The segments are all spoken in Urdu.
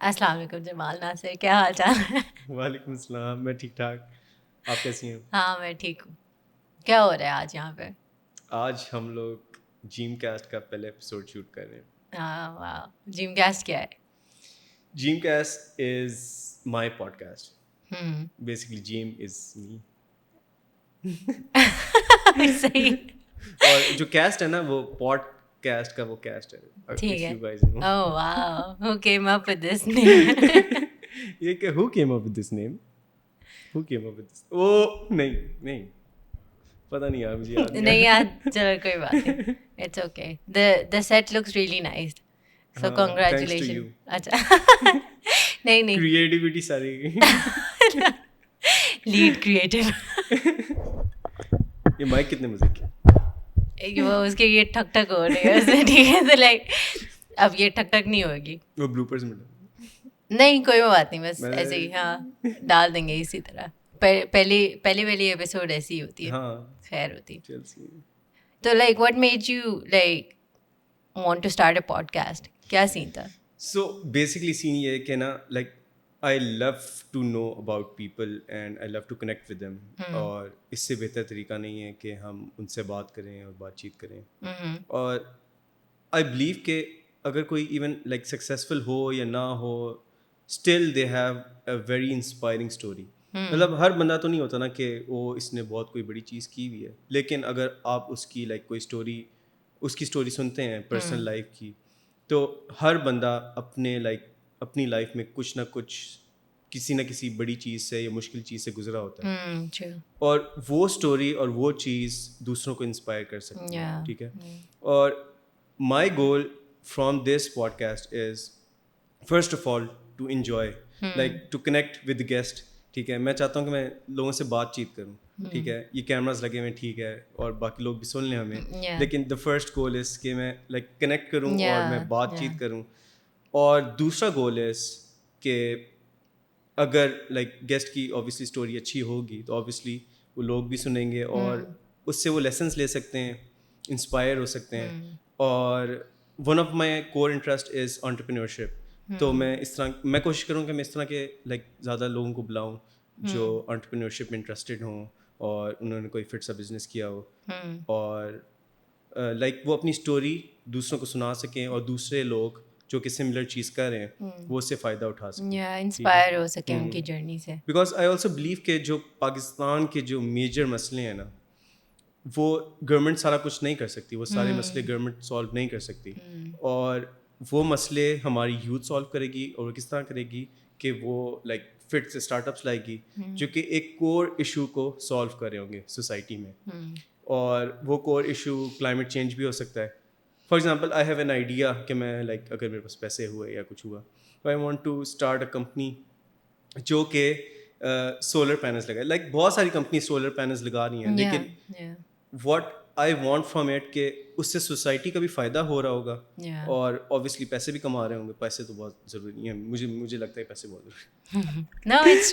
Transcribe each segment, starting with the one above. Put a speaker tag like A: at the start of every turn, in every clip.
A: السلام علیکم جمال ناصر، کیا حال چال ہے؟
B: وعلیکم السلام، میں ٹھیک ٹھاک. آپ کیسی ہیں؟
A: ہاں میں ٹھیک ہوں. کیا ہو رہا ہے آج یہاں پہ؟
B: آج ہم لوگ جیم کاسٹ کا پہلے ایپیسوڈ شوٹ کر رہے ہیں.
A: ہاں واہ، جم کاسٹ کیا ہے؟
B: Jim cast is my podcast.
A: ہوں
B: بیسکلی جیم از می.
A: صحیح،
B: اور جو کاسٹ ہے نا وہ پوڈ کاسٹ کا وہ کاسٹ ہے.
A: ٹھیک
B: If
A: ہے.
B: you guys know.
A: Oh wow, who came up with this name?
B: یہ کہ who came up with this name? Who came up with this? وہ نہیں پتہ نہیں یار، مجھے یاد
A: نہیں یاد، چلو کوئی بات نہیں، it's okay. The set looks really nice, so congratulation. اچھا نہیں
B: کریٹیوٹی ساری.
A: Lead creative.
B: یہ مائک کتنے مزے کی.
A: وہ اس کے یہ ٹھک ٹھک ہو رہی ہے اس میں، ٹھیک ہے. تو لائک اب یہ ٹھک ٹھک نہیں ہوگی.
B: وہ بلوپرز میں
A: نہیں کوئی بات نہیں، بس ایسے ہی ہاں ڈال دیں گے اسی طرح. پہلی ایپیسوڈ ایسی ہی ہوتی ہے.
B: ہاں
A: خیر ہوتی.
B: چلسی.
A: تو like what made you like want to start a podcast? کیا سین تھا؟
B: سو بیسکلی سین یہ ہے کہ نا like I love to know about people and I love to connect with them. اور اس سے بہتر طریقہ نہیں ہے کہ ہم ان سے بات کریں اور بات چیت کریں. اور آئی بلیو کہ اگر کوئی ایون لائک سکسیزفل ہو یا نہ ہو، still they have a very inspiring story. مطلب ہر بندہ تو نہیں ہوتا نا کہ وہ اس نے بہت کوئی بڑی چیز کی ہوئی ہے، لیکن اگر آپ اس کی لائک کوئی اسٹوری، اس کی اسٹوری سنتے ہیں پرسنل لائف کی، تو ہر بندہ اپنی لائف میں کچھ نہ کچھ کسی نہ کسی بڑی چیز سے یا مشکل چیز سے گزرا ہوتا ہے. اور وہ اسٹوری اور وہ چیز دوسروں کو انسپائر کر سکتی ہے. ٹھیک ہے. اور my goal from this podcast is first of all to enjoy, like to connect with guest. ٹھیک ہے. میں چاہتا ہوں کہ میں لوگوں سے بات چیت کروں. ٹھیک ہے. یہ کیمراز لگے ہوئے ٹھیک ہے، اور باقی لوگ بھی سن لیں ہمیں، لیکن دا فرسٹ گول از کہ میں لائک کنیکٹ کروں اور میں بات چیت کروں. اور دوسرا گول از کہ اگر لائک گیسٹ کی اوبیسلی اسٹوری اچھی ہوگی تو اوبیسلی وہ لوگ بھی سنیں گے اور اس سے وہ لیسنس لے سکتے ہیں، انسپائر ہو سکتے ہیں. اور one of my core interest is entrepreneurship. تو میں اس طرح میں کوشش کروں کہ میں اس طرح کے لائک زیادہ لوگوں کو بلاؤں جو انٹرپرینورشپ میں انٹرسٹڈ ہوں اور انہوں نے کوئی فٹ سا بزنس کیا ہو، اور لائک وہ اپنی اسٹوری دوسروں کو سنا سکیں اور دوسرے لوگ جو کہ سملر چیز کر رہے ہیں وہ اس سے فائدہ اٹھا سکیں،
A: انسپائر ہو سکے ان کی جرنی سے.
B: بیکاز آئی آلسو بلیو کہ جو پاکستان کے جو میجر مسئلے ہیں نا، وہ گورنمنٹ سارا کچھ نہیں کر سکتی، وہ سارے مسئلے گورنمنٹ سالو نہیں کر سکتی. اور وہ مسئلے ہماری یوتھ سالو کرے گی. اور وہ کس طرح کرے گی کہ وہ لائک فٹ سے اسٹارٹ اپس لائے گی جو کہ ایک کور ایشو کو سالو کر رہے ہوں گے سوسائٹی میں. اور وہ کور ایشو کلائمیٹ چینج بھی ہو سکتا ہے. For example I have an idea کہ میں لائک اگر میرے پاس پیسے ہوئے یا کچھ ہوا تو I want to start a company جو کہ سولر پینلز لگائے. لائک بہت ساری کمپنی سولر پینلز لگا رہی ہیں، لیکن what I want from it کہ اس سے سوسائٹی کا بھی فائدہ ہو رہا ہوگا اور اوبیسلی پیسے بھی کما رہے ہوں گے. پیسے تو بہت ضروری ہیں، مجھے لگتا ہے پیسے بہت ضروری.
A: No, it's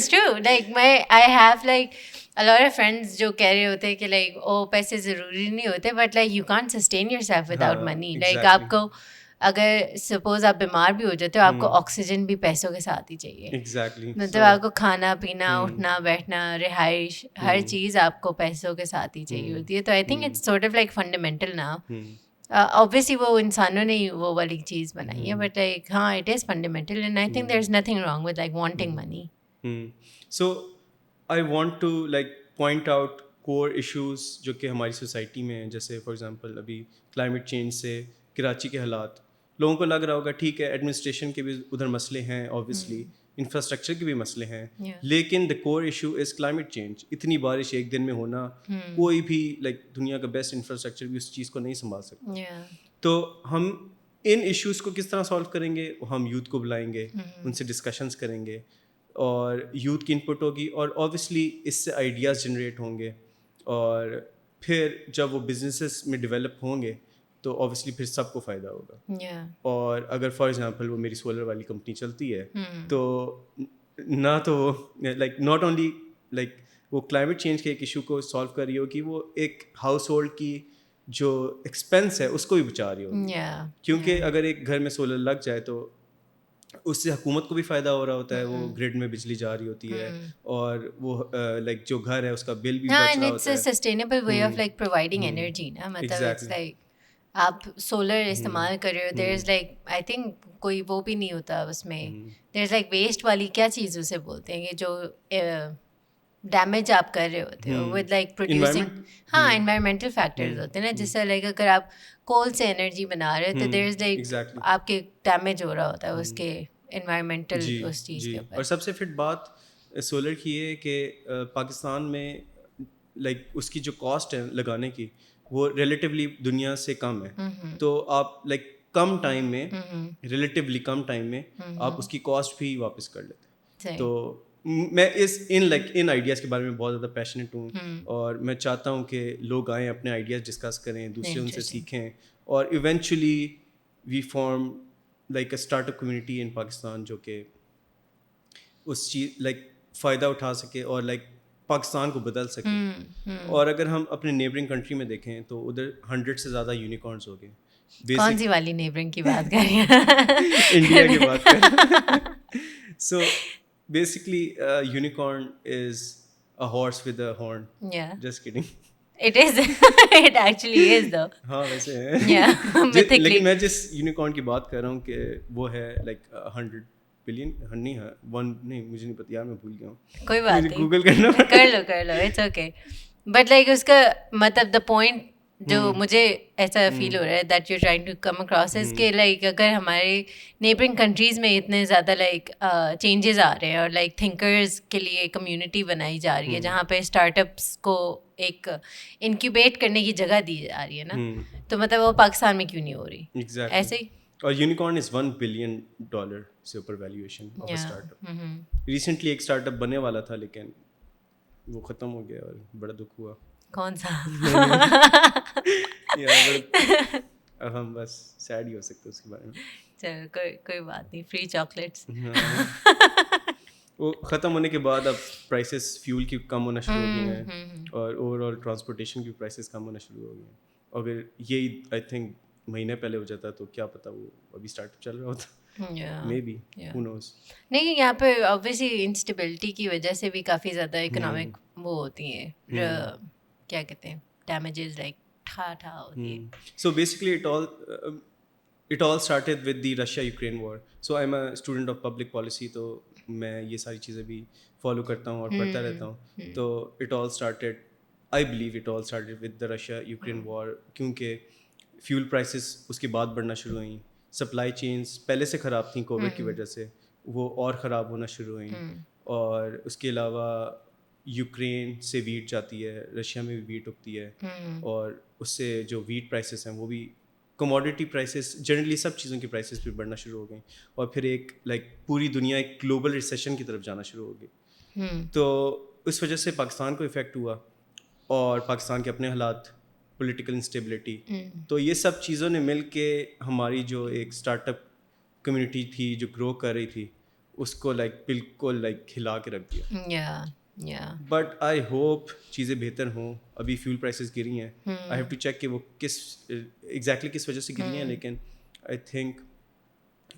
A: true. Like I have like a lot of friends جو کہہ رہے ہوتے ہیں کہ like پیسے ضروری نہیں ہوتے, but like you can't sustain yourself without money. Like آپ کو اگر سپوز آپ بیمار بھی ہو جاتے ہو, آپ کو آکسیجن بھی پیسوں کے ساتھ ہی چاہیے.
B: ایگزیکٹلی.
A: مطلب آپ کو کھانا پینا, اٹھنا بیٹھنا, رہائش, ہر چیز آپ کو پیسوں کے ساتھ ہی چاہیے ہوتی ہے. تو I think it's sort of like fundamental نا. Obviously وہ انسانوں نے ہی وہ والی چیز بنائی ہے, بٹ لائک ہاں it is fundamental and I think there is nothing wrong with like wanting money.
B: So I want to like point out core issues جو کہ ہماری سوسائٹی میں ہیں. جیسے فار ایگزامپل ابھی کلائمیٹ چینج سے کراچی کے حالات, لوگوں کو لگ رہا ہوگا ٹھیک ہے ایڈمنسٹریشن کے بھی ادھر مسئلے ہیں, اوبیسلی انفراسٹرکچر کے بھی مسئلے ہیں, لیکن دا کور ایشو از کلائمیٹ چینج. اتنی بارش ایک دن میں ہونا, کوئی بھی لائک دنیا کا بیسٹ انفراسٹرکچر بھی اس چیز کو نہیں سنبھال سکتا. تو ہم ان ایشوز کو کس طرح سالو کریں گے؟ ہم یوتھ کو بلائیں گے, ان سے ڈسکشنز کریں گے, اور یوتھ کی انپٹ ہوگی, اور اوبیسلی اس سے آئیڈیاز جنریٹ ہوں گے. اور پھر جب وہ بزنسز میں ڈیولپ ہوں گے تو اوبیسلی پھر سب کو فائدہ ہوگا. اور اگر فار ایگزامپل وہ میری سولر والی کمپنی چلتی ہے تو نہ تو وہ لائک ناٹ اونلی لائک وہ کلائمیٹ چینج کے ایک ایشو کو سالو کر رہی ہوگی, وہ ایک ہاؤس ہولڈ کی جو ایکسپینس ہے اس کو بھی بچا رہی ہوگی. کیونکہ اگر ایک گھر میں سولر لگ جائے تو اس سے حکومت کو بھی فائدہ ہو رہا ہوتا ہے, وہ گریڈ میں بجلی جا رہی ہوتی ہے, اور وہ لائک جو گھر ہے اس کا بل بھی بچ رہا ہوتا ہے.
A: Sustainable way of like providing energy نا, مطلب اٹس لائک آپ سولر استعمال کر رہے ہو, دیر از لائک آئی تھنک کوئی وہ بھی نہیں ہوتا اس میں, دیر از لائک ویسٹ والی کیا چیز اسے بولتے ہیں, یہ جو ڈیمیج آپ کر رہے ہوتے ہو ود لائک پروڈیوسنگ, ہاں انوائرمنٹل فیکٹرز ہوتے ہیں نا, جس سے لائک اگر آپ کول سے انرجی بنا رہے ہو تو دیر از لائک آپ کے ڈیمیج ہو رہا ہوتا ہے اس کے انوائرمنٹل اس چیز کے اوپر.
B: اور سب سے فٹ بات سولر کی ہے کہ پاکستان میں لائک اس کی جو کاسٹ ہے لگانے کی وہ ریلیٹیولی دنیا سے کم ہے, تو آپ لائک کم ٹائم میں, ریلیٹیولی کم ٹائم میں آپ اس کی کاسٹ بھی واپس کر لیتے ہیں. تو میں ان آئیڈیاز کے بارے میں بہت زیادہ پیشنیٹ ہوں, اور میں چاہتا ہوں کہ لوگ آئیں, اپنے آئیڈیاز ڈسکس کریں, دوسرے ان سے سیکھیں, اور eventually we form like a start up community in Pakistan جو کہ اس چیز لائک فائدہ اٹھا سکے اور لائک پاکستان کو بدل سکے. اور اگر ہم اپنے نیبرنگ کنٹری میں دیکھیں تو ادھر 100 سے زیادہ یونیکارنس ہو گئے.
A: کون سی والی نیبرنگ کی بات کر رہی ہیں؟
B: انڈیا کی بات کریں. So basically unicorn is a horse with a horn. Just kidding.
A: It is. It actually is though.
B: ہاں ویسے ہے.
A: Yeah,
B: لیکن میں جس یونیکارن کی بات کر رہا ہوں کہ وہ ہے لائک 100 بلین, نہیں ہے 1, نہیں مجھے نہیں پتا یار, میں بھول گیا ہوں.
A: کوئی بات نہیں,
B: گوگل کرنا,
A: کر لو اٹس اوکے. بٹ لائک اس کا مطلب دا پوائنٹ جو مجھے ایسا فیل ہو رہا ہے that you trying to come across as کہ لائک اگر ہمارے نیبرنگ کنٹریز میں اتنے زیادہ لائک چینجز آ رہے ہیں اور لائک تھنکرز کے لیے کمیونٹی بنائی جا رہی ہے جہاں پہ اسٹارٹ اپس کو ایک انکیوبیٹ کرنے کی جگہ دی جا رہی ہے نا, تو مطلب وہ پاکستان میں کیوں نہیں ہو رہی ایسے ہی.
B: اور یونیکارن از $1 billion سے اوپر valuation of a start up. Recently ایک اسٹارٹ اپ بننے والا تھا لیکن وہ ختم ہو گیا اور بڑا دکھ ہوا.
A: کون سا؟
B: اب ہم بس سیڈ ہی ہو سکتے اس کے بارے میں.
A: چلو کوئی بات نہیں, فری چاکلیٹس.
B: وہ ختم ہونے کے بعد اب پرائسز فیول کی کم ہونا شروع ہو گئی ہیں, اور اوور آل ٹرانسپورٹیشن کی پرائسز کم ہونا شروع ہو گئی ہیں. اگر یہی آئی تھنک مہینے پہلے ہو جاتا تو کیا پتا وہ ابھی اسٹارٹ اپ چل رہا ہوتا. مے بی, ہو نوز.
A: نہیں, یہاں پہ آبویسلی انسٹیبلٹی کی وجہ سے بھی کافی زیادہ اکنامک وہ ہوتی ہیں, کیا کہتے ہیں, ڈیمیجز لائک ٹھا ہوتی ہے.
B: So basically it all started with the Russia-Ukraine war. So I'm a student of public policy, تو میں یہ ساری چیزیں بھی فالو کرتا ہوں اور پڑھتا رہتا ہوں. تو I believe it all started with the Russia-Ukraine war, کیونکہ فیول پرائسز اس کے بعد بڑھنا شروع ہوئیں, سپلائی چینس پہلے سے خراب تھیں کووڈ کی وجہ سے, وہ اور خراب ہونا شروع ہوئیں, اور اس کے علاوہ یوکرین سے ویٹ جاتی ہے, رشیا میں بھی ویٹ اگتی ہے, اور اس سے جو ویٹ پرائسز ہیں وہ بھی, کموڈیٹی پرائسز جنرلی سب چیزوں کی پرائسز پھر بڑھنا شروع ہو گئیں, اور پھر ایک لائک پوری دنیا ایک گلوبل ریسیشن کی طرف جانا شروع ہو گئی. تو اس وجہ سے پاکستان کو افیکٹ ہوا, اور پاکستان کے اپنے حالات, پولیٹیکل انسٹیبلٹی, تو یہ سب چیزوں نے مل کے ہماری جو ایک اسٹارٹ اپ کمیونٹی تھی جو گرو کر رہی تھی اس کو لائک بالکل لائک ہلا کے رکھ دیا. بٹ آئی ہوپ چیزیں بہتر ہوں. ابھی فیول پرائسز گری ہیں, آئی ہیو ٹو چیک کہ وہ کس ایگزیکٹلی کس وجہ سے گری ہیں, لیکن I think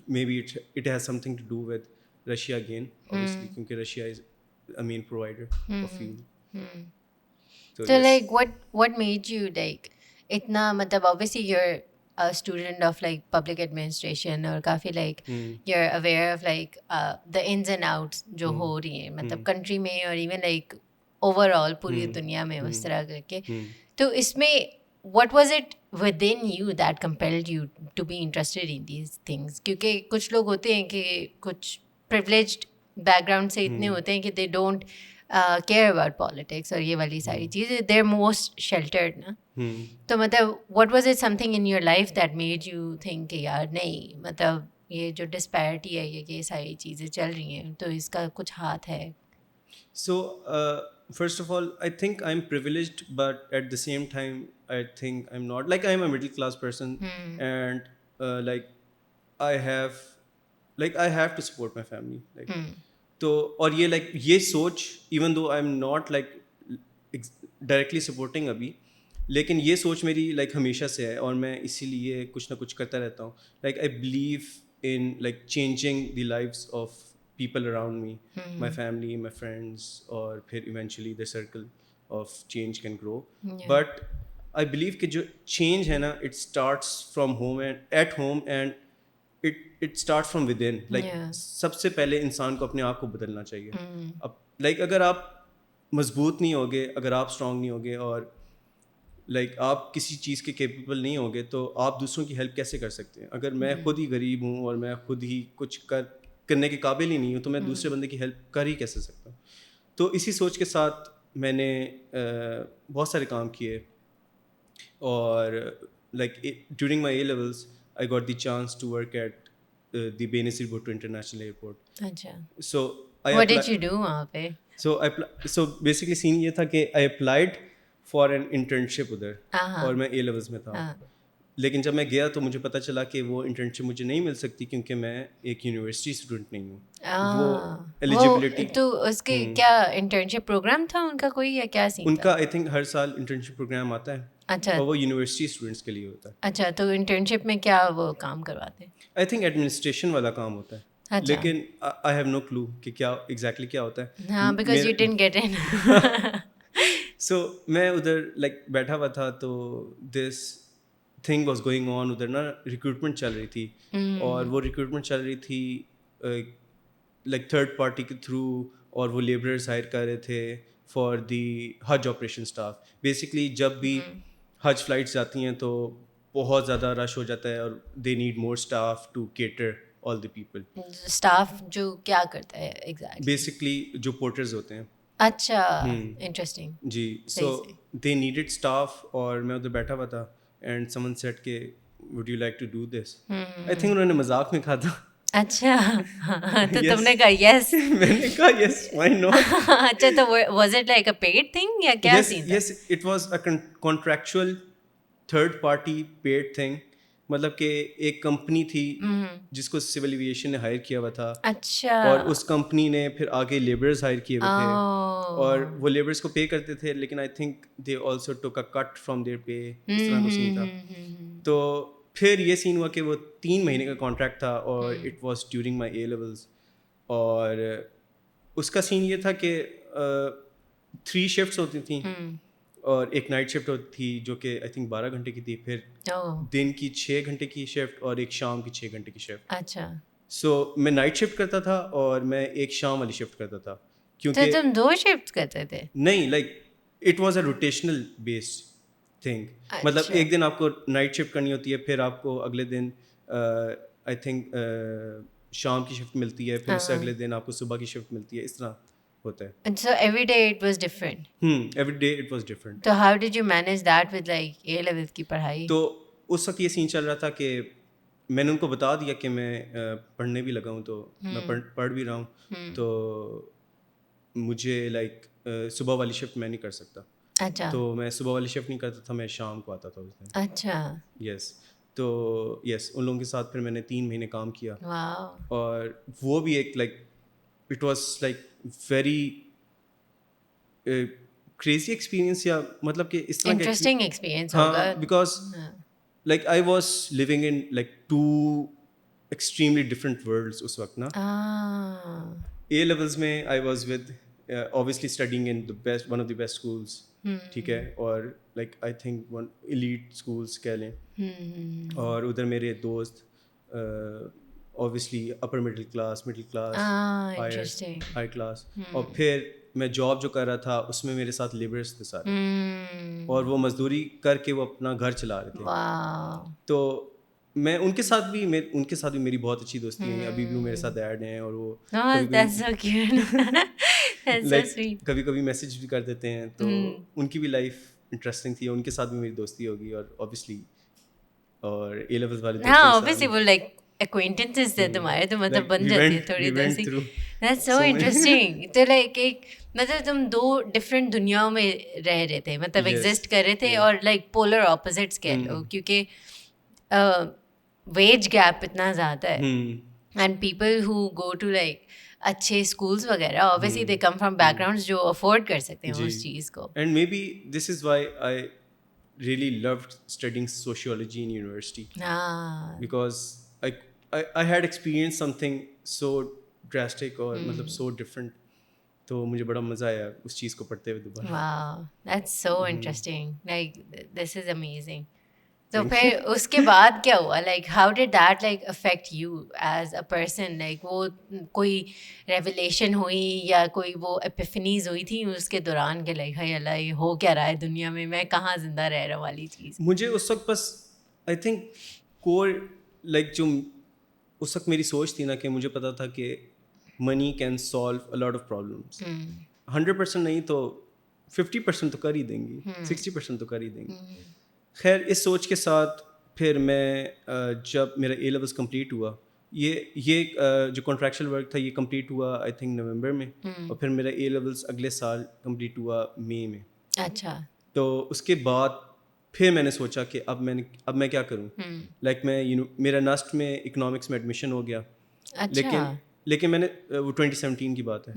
B: maybe it has something to do with Russia again, obviously, کیونکہ Russia is a main provider of fuel.
A: So like what made you like اتنا, مطلب obviously you're a student of like public administration, اور کافی like you're aware of like the ins and outs جو ہو رہی ہیں مطلب کنٹری میں, اور even like overall پوری دنیا میں اس طرح کر کے. تو اس میں what was it within you that compelled you to be interested in these things? کیونکہ کچھ لوگ ہوتے ہیں کہ کچھ privileged بیک گراؤنڈ سے اتنے ہوتے ہیں کہ they don't care about politics اور یہ والی ساری چیزیں, they're most sheltered نا. تو مطلب what was it something in your life that made you think کہ یار نہیں, مطلب یہ جو ڈسپیرٹی ہے, یہ ساری چیزیں چل رہی ہیں تو اس کا کچھ ہاتھ ہے.
B: So first of all, I think I'm privileged, but at the same time I think I'm not. Like I'm a middle class person, and like I have to support my family, like تو, اور یہ لائک یہ سوچ, even though I am not like directly supporting ابھی, لیکن یہ سوچ میری لائک ہمیشہ سے ہے, اور میں اسی لیے کچھ نہ کچھ کرتا رہتا ہوں. Like I believe in like changing the lives of people around me, my family, my friends, or phir eventually the circle of change can grow. But I believe کہ جو change ہے نا, it starts from home and at home, and it starts from within. Like سب سے پہلے انسان کو اپنے آپ کو بدلنا چاہیے. اب لائک اگر آپ مضبوط نہیں ہوگے, اگر آپ اسٹرانگ نہیں ہوگے, اور لائک آپ کسی چیز کے کیپیبل نہیں ہوگے, تو آپ دوسروں کی ہیلپ کیسے کر سکتے ہیں؟ اگر میں خود ہی غریب ہوں اور میں خود ہی کچھ کرنے کے قابل ہی نہیں ہوں, تو میں دوسرے بندے کی ہیلپ کر ہی کیسے سکتا ہوں؟ تو اسی سوچ کے ساتھ میں نے بہت سارے کام کیے, اور like during my A levels I got the chance to work at the Benazir Bhutto international airport.
A: اچھا,
B: سو
A: what did you do وہاں پہ؟
B: سو بیسکلی سین یہ تھا کہ I applied for an internship ادھر, اور میں اے لیولس میں تھا. لیکن جب میں گیا تو مجھے پتہ چلا کہ وہ انٹرنشپ مجھے نہیں مل سکتی, کیونکہ میں ایک یونیورسٹی اسٹوڈنٹ نہیں ہوں. وہ ایلیجیبلٹی,
A: تو اس کے کیا انٹرنشپ پروگرام تھا ان کا کوئی, یا کیا سین
B: ان کا آئی تھنک ہر سال انٹرنشپ پروگرام آتا ہے.
A: اچھا,
B: اور وہ یونیورسٹی اسٹوڈنٹس کے لیے ہوتا ہے.
A: اچھا, تو انٹرنشپ میں کیا وہ کام کرواتے ہیں؟
B: آئی تھنک ایڈمنسٹریشن والا کام ہوتا ہے, لیکن آئی ہیو نو کلو کہ کیا ایگزیکٹلی کیا ہوتا ہے.
A: ہاں, because you don't get in.
B: So میں ادھر لائک بیٹھا ہوا تھا, تو this thing was going on. ادھر نا ریکروٹمنٹ چل رہی تھی, اور وہ ریکروٹمنٹ چل رہی تھی لائک تھرڈ پارٹی کے تھرو, اور وہ لیبررز ہائر کر رہے تھے for the Hajj operation staff. Basically جب بھی حج فلائٹس جاتی ہیں تو بہت زیادہ رش ہو جاتا ہے, اور they need more staff to cater all the people.
A: Staff جو کیا کرتا ہے ایگزیکٹلی؟
B: بیسکلی جو پورٹرز ہوتے ہیں.
A: اچھا, انٹرسٹنگ.
B: جی, سو دے نیڈیڈ اسٹاف, اور میں ادھر بیٹھا ہوا تھا, اینڈ سمن سیڈ کہ would you like to do this. I think انہوں نے مذاق میں کہا تھا.
A: اچھا, تو تم نے کہا یس؟
B: میں نے کہا یس, وائی ناٹ.
A: اچھا, تو was it like a paid thing یا کیا سین تھا؟
B: Yes, it was a contractual third party paid thing. مطلب کہ ایک کمپنی تھی جس کو سول ایویشن نے ہائر کیا ہوا تھا.
A: اچھا,
B: اور اس کمپنی نے پھر آگے لیبرز ہائر کیے ہوئے تھے, اور وہ لیبرز کو پے کرتے تھے, لیکن آئی تھنک دے آلسو ٹوک اے کٹ فرام دیئر پے. اس طرح کا سین تھا. تو پھر یہ سین ہوا کہ وہ 3 مہینے کا کانٹریکٹ تھا, اور it was during my A levels. اور اس کا سین یہ تھا کہ 3 شفٹس ہوتی تھیں, اور ایک نائٹ شفٹ ہوتی تھی جو کہ آئی تھنک 12 گھنٹے کی تھی, پھر دن کی 6 گھنٹے کی شفٹ, اور ایک شام کی 6 گھنٹے کی شفٹ.
A: اچھا,
B: سو میں نائٹ شفٹ کرتا تھا, اور میں ایک شام والی شفٹ کرتا تھا. کیونکہ
A: تم 2 شفٹ کرتے تھے؟
B: نہیں, like it was a rotational based thing. مطلب ایک دن آپ کو نائٹ شفٹ کرنی ہوتی ہے, پھر آپ کو اگلے دن آئی تھنک شام کی شفٹ ملتی ہے, پھر اس سے اگلے دن آپ کو صبح کی شفٹ ملتی ہے. اس طرح ہوتا ہے.
A: So every day it was different.
B: Every day it was different.
A: So how did you manage that with like A level کی پڑھائی؟
B: تو اس وقت یہ سین چل رہا تھا کہ میں نے ان کو بتا دیا کہ میں پڑھنے بھی لگا ہوں, تو میں پڑھ بھی رہا ہوں, تو مجھے لائک صبح والی شفٹ میں نہیں کر سکتا.
A: اچھا,
B: تو میں صبح والی شفٹ نہیں کرتا تھا, میں شام کو آتا تھا اس دن.
A: اچھا,
B: یس. تو یس, ان لوگوں کے ساتھ پھر میں نے 3 مہینے کام کیا.
A: واو.
B: اور وہ بھی ایک like it was like very crazy experience, یا مطلب کہ اس طرح کا
A: انٹرسٹنگ ایکسپیرئنس ہوگا.
B: Because like I was living in like 2 extremely different worlds اس وقت نا. اے لیولس میں I was with obviously studying in the best, one of the best schools, ٹھیک ہے, اور like I think one elite schools کہہ لیں. اور ادھر میرے دوست obviously upper middle class high class. اور پھر میں جاب جو کر رہا تھا اس میں میرے ساتھ لیبرس تھے سارے, اور وہ مزدوری کر کے وہ اپنا گھر چلا رہے تھے. تو میں ان کے ساتھ بھی میری بہت اچھی دوستی ہے, ابھی بھی وہ میرے ساتھ ایڈ ہیں, اور وہ کبھی کبھی میسج بھی کر دیتے ہیں. تو ان کی بھی لائف انٹرسٹنگ تھی, ان کے ساتھ بھی میری دوستی ہوگی. اور اوبیسلی اور اے لیولز والے
A: ہاں اوبیسلی وہ لائک ایکوینٹنسز تھے تمہارے, تو مطلب بن جاتی ہے تھوڑی دوستی. That's so interesting. تو لائک ایک مطلب تم 2 ڈفرینٹ دنیاؤں میں رہ رہے تھے, مطلب ایگزسٹ کر رہے تھے, اور لائک پولر اپوزٹس کہہ لو, کیونکہ ویج گیپ اتنا زیادہ ہے. And people who go to like اچھے اسکولس وغیرہ, obviously they come from backgrounds جو افورڈ کر سکتے ہیں اس چیز کو.
B: And maybe this is why I really loved studying sociology in university, because I had experienced something so drastic اور مطلب so different, تو مجھے بڑا مزہ آیا اس چیز کو پڑھتے ہوئے دوبارہ.
A: Wow, that's so interesting. Like this is amazing. تو پھر اس کے بعد کیا ہوا؟ Like how did that like affect you as a person? Like وہ کوئی ریولیشن ہوئی یا کوئی وہ ایپیفنیز ہوئی تھی اس کے دوران کہ لائک ہائی اللہ یہ ہو کیا رہا ہے دنیا میں، میں کہاں زندہ رہ رہا والی چیز؟
B: مجھے اس وقت بس آئی تھنک کور لائک جو اس وقت میری سوچ تھی نا کہ مجھے پتا تھا کہ money can solve a lot of problems. 100% نہیں تو 50% تو کر ہی دیں گی, 60% تو کر ہی دیں گی. خیر اس سوچ کے ساتھ پھر میں جب میرا اے لیولس کمپلیٹ ہوا, یہ جو کانٹریکچوئل ورک تھا یہ کمپلیٹ ہوا آئی تھنک نومبر میں, اور پھر میرا اے لیولس اگلے سال کمپلیٹ ہوا مئی میں.
A: اچھا.
B: تو اس کے بعد پھر میں نے سوچا کہ اب میں کیا کروں. لائک میں میرا نسٹ میں اکنامکس میں ایڈمیشن ہو گیا, لیکن میں نے وہ 2017 کی بات ہے,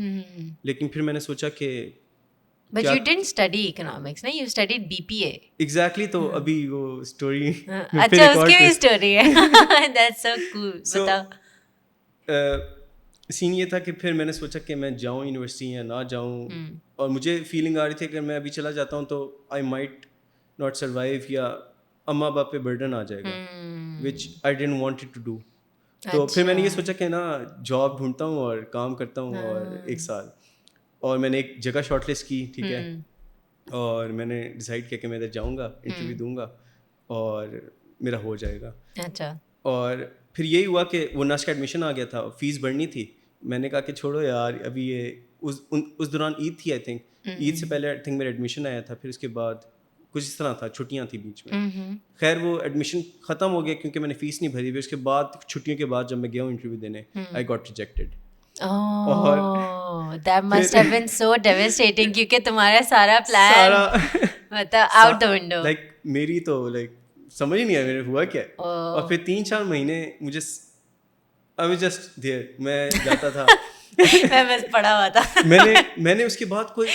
B: لیکن پھر میں نے سوچا کہ
A: But you didn't study economics, no? You studied BPA.
B: Exactly. تو ابھی وہ اسٹوری
A: اچھا اس کی بھی اسٹوری ہے. That's so cool. بتاؤ.
B: سین یہ تھا کہ پھر میں نے سوچا کہ میں جاؤں یونیورسٹی یا نہ جاؤں, اور مجھے فیلنگ آ رہی تھی کہ میں ابھی چلا جاتا ہوں تو آئی مائٹ ناٹ سروائیو, یا اماں باپ پہ برڈن آ جائے گا, which I don't want it to do. تو پھر میں نے یہ سوچا کہ نا جاب ڈھونڈتا ہوں اور کام کرتا ہوں, اور 1 سال, اور میں نے ایک جگہ شارٹ لسٹ کی, ٹھیک ہے, اور میں نے ڈیسائڈ کیا کہ میں ادھر جاؤں گا, انٹرویو دوں گا اور میرا ہو جائے گا.
A: اچھا.
B: اور پھر یہی ہوا کہ وہ نسٹ کا ایڈمیشن آ گیا تھا, فیس بھرنی تھی. میں نے کہا کہ چھوڑو یار ابھی یہ اس دوران عید تھی, آئی تھنک عید سے پہلے آئی تھنک میرا ایڈمیشن آیا تھا, پھر اس کے بعد کچھ اس طرح تھا, چھٹیاں تھیں بیچ میں. خیر وہ ایڈمیشن ختم ہو گیا کیونکہ میں نے فیس نہیں بھری. پھر اس کے بعد چھٹیوں کے بعد جب میں گیا ہوں انٹرویو دینے, I got rejected.
A: Oh, that must have been so devastating کیونکہ تمہارا سارا پلان مطلب آؤٹ دا ونڈو.
B: لائک میری تو لائک سمجھ ہی نہیں آیا میرے ہوا کیا. اور پھر 3-4 مہینے مجھے I was just there, میں جاتا تھا,
A: میں بس پڑھا ہوا تھا.
B: میں نے اس کے بعد کوئی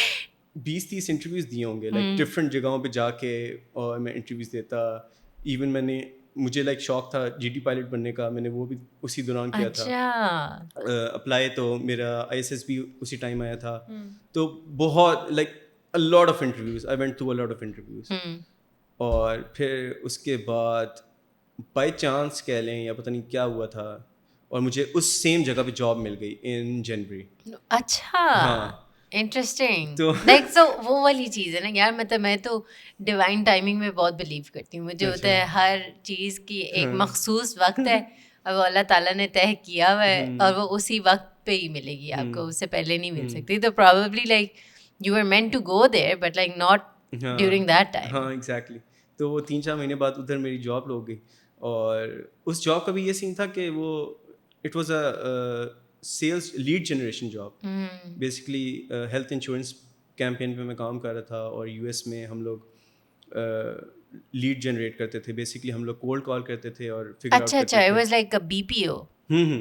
B: 20-30 انٹرویوز دیے ہوں گے, لائک ڈفرینٹ جگہوں پہ جا کے, اور میں انٹرویوز دیتا. ایون مجھے لائک شوق تھا جی ٹی پائلٹ بننے کا, میں نے وہ بھی اسی دوران کیا تھا اپلائی. تو میرا ISS بھی اسی ٹائم آیا تھا. تو بہت like a lot of interviews, I went through a lot of interviews. اور پھر اس کے بعد بائی چانس کہہ لیں یا پتہ نہیں کیا ہوا تھا, اور مجھے اس سیم جگہ پہ جاب مل گئی ان جنوری.
A: اچھا, انٹرسٹنگ. لائک سو وہ والی چیز ہے نا یار, مطلب میں تو ڈیوائن ٹائمنگ میں بہت بلیو کرتی ہوں. مجھے ہوتا ہے ہر چیز کی ایک مخصوص وقت ہے, اور وہ اللہ تعالیٰ نے طے کیا ہوا ہے, اور وہ اسی وقت پہ ہی ملے گی آپ کو, اس سے پہلے نہیں مل سکتی. تو probably like you are meant to go there but like not during that time.
B: ہاں ایگزیکٹلی. تو وہ 3-4 مہینے بعد ادھر میری جاب لگ گئی, اور اس جاب کا بھی یہ سین تھا کہ وہ it was a sales lead generation job. Basically health insurance campaign پہ میں کام کر رہا تھا, اور US میں ہم لوگ لیڈ جنریٹ کرتے تھے. بیسکلی ہم لوگ کولڈ کال کرتے تھے اور فگر آؤٹ کرتے تھے.
A: اچھا, it was like a BPO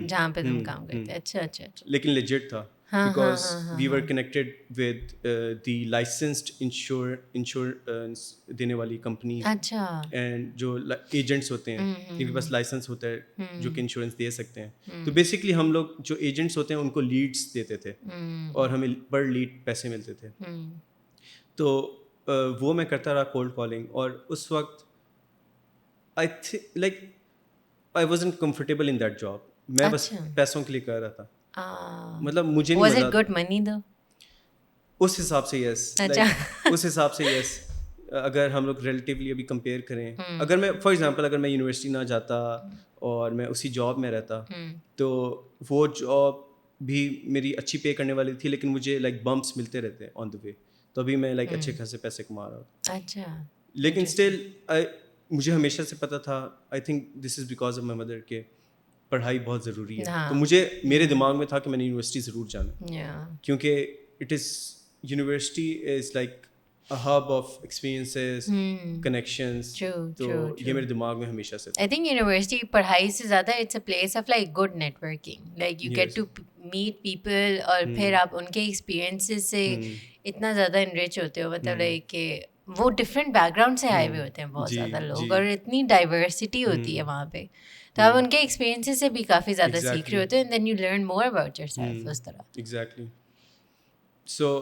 A: جہاں پہ تم کام کرتے. اچھا اچھا.
B: لیکن لیجٹ تھا, because we were connected with the licensed insurance دینے والی کمپنی.
A: اچھا.
B: اینڈ جو ایجنٹس ہوتے ہیں جن کے پاس لائسنس ہوتا ہے جو کہ انشورنس دے سکتے ہیں. تو بیسکلی ہم لوگ جو ایجنٹس ہوتے ہیں ان کو لیڈس دیتے تھے, اور ہمیں پر لیڈ پیسے ملتے تھے. تو وہ میں کرتا رہا کولڈ کالنگ, اور اس وقت I think like I wasn't comfortable in that job. میں بس پیسوں کے لیے کر رہا تھا, مطلب مجھے نہیں
A: واز اٹ گڈ منی دو؟
B: اس حساب سے یس, اس حساب سے یس. اگر ہم لوگ ریلیٹیولی ابھی کمپیئر کریں, اگر میں فار ایگزامپل اگر میں یونیورسٹی نہ جاتا اور میں اسی جاب میں رہتا, تو وہ جاب بھی میری اچھی پے کرنے والی تھی, لیکن مجھے لائک بمپس ملتے رہتے آن دا وے. تو ابھی میں لائک اچھے خاصے پیسے کما رہا ہوتا.
A: اچھا.
B: لیکن اسٹل مجھے ہمیشہ سے پتہ تھا, I think this is because of my mother, کہ پڑھائی بہت ضروری ہے. تو مجھے میرے دماغ میں تھا کہ میں نے یونیورسٹی ضرور جانا, کیونکہ it is university is like a hub of experiences, connections. تو یہ میرے دماغ میں ہمیشہ سے.
A: I think university پڑھائی سے زیادہ it's a place of like good networking, like you get to meet people, اور پھر آپ ان کے experiences سے اتنا زیادہ enrich ہوتے ہو, مطلب like کہ وہ ڈفرینٹ بیک گراؤنڈ سے آئے ہوئے ہوتے ہیں بہت زیادہ لوگ, اور اتنی ڈائیورسٹی ہوتی ہے وہاں پہ, تو آپ ان کے ایکسپیرینسز سے بھی کافی زیادہ سیکھ رہے ہوتے ہیں, then you learn more about yourself اس طرح.
B: ایگزیکٹلی. سو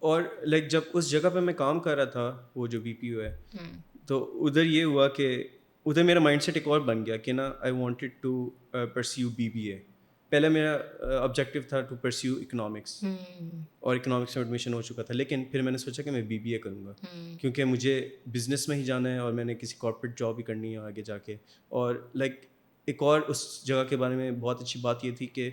B: اور لائک جب اس جگہ پہ میں کام کر رہا تھا, وہ جو بی پی او ہے, تو ادھر یہ ہوا کہ ادھر میرا مائنڈ سیٹ ایک اور بن گیا کہ نا I wanted to pursue BBA بی اے. پہلے میرا آبجیکٹیو تھا ٹو پرسیو اکنامکس, اور اکنامکس میں ایڈمیشن ہو چکا تھا, لیکن پھر میں نے سوچا کہ میں بی بی اے کروں گا, کیونکہ مجھے بزنس میں ہی جانا ہے اور میں نے کسی کارپوریٹ جاب ہی کرنی ہے آگے جا کے. اور لائک ایک اور اس جگہ کے بارے میں بہت اچھی بات یہ تھی کہ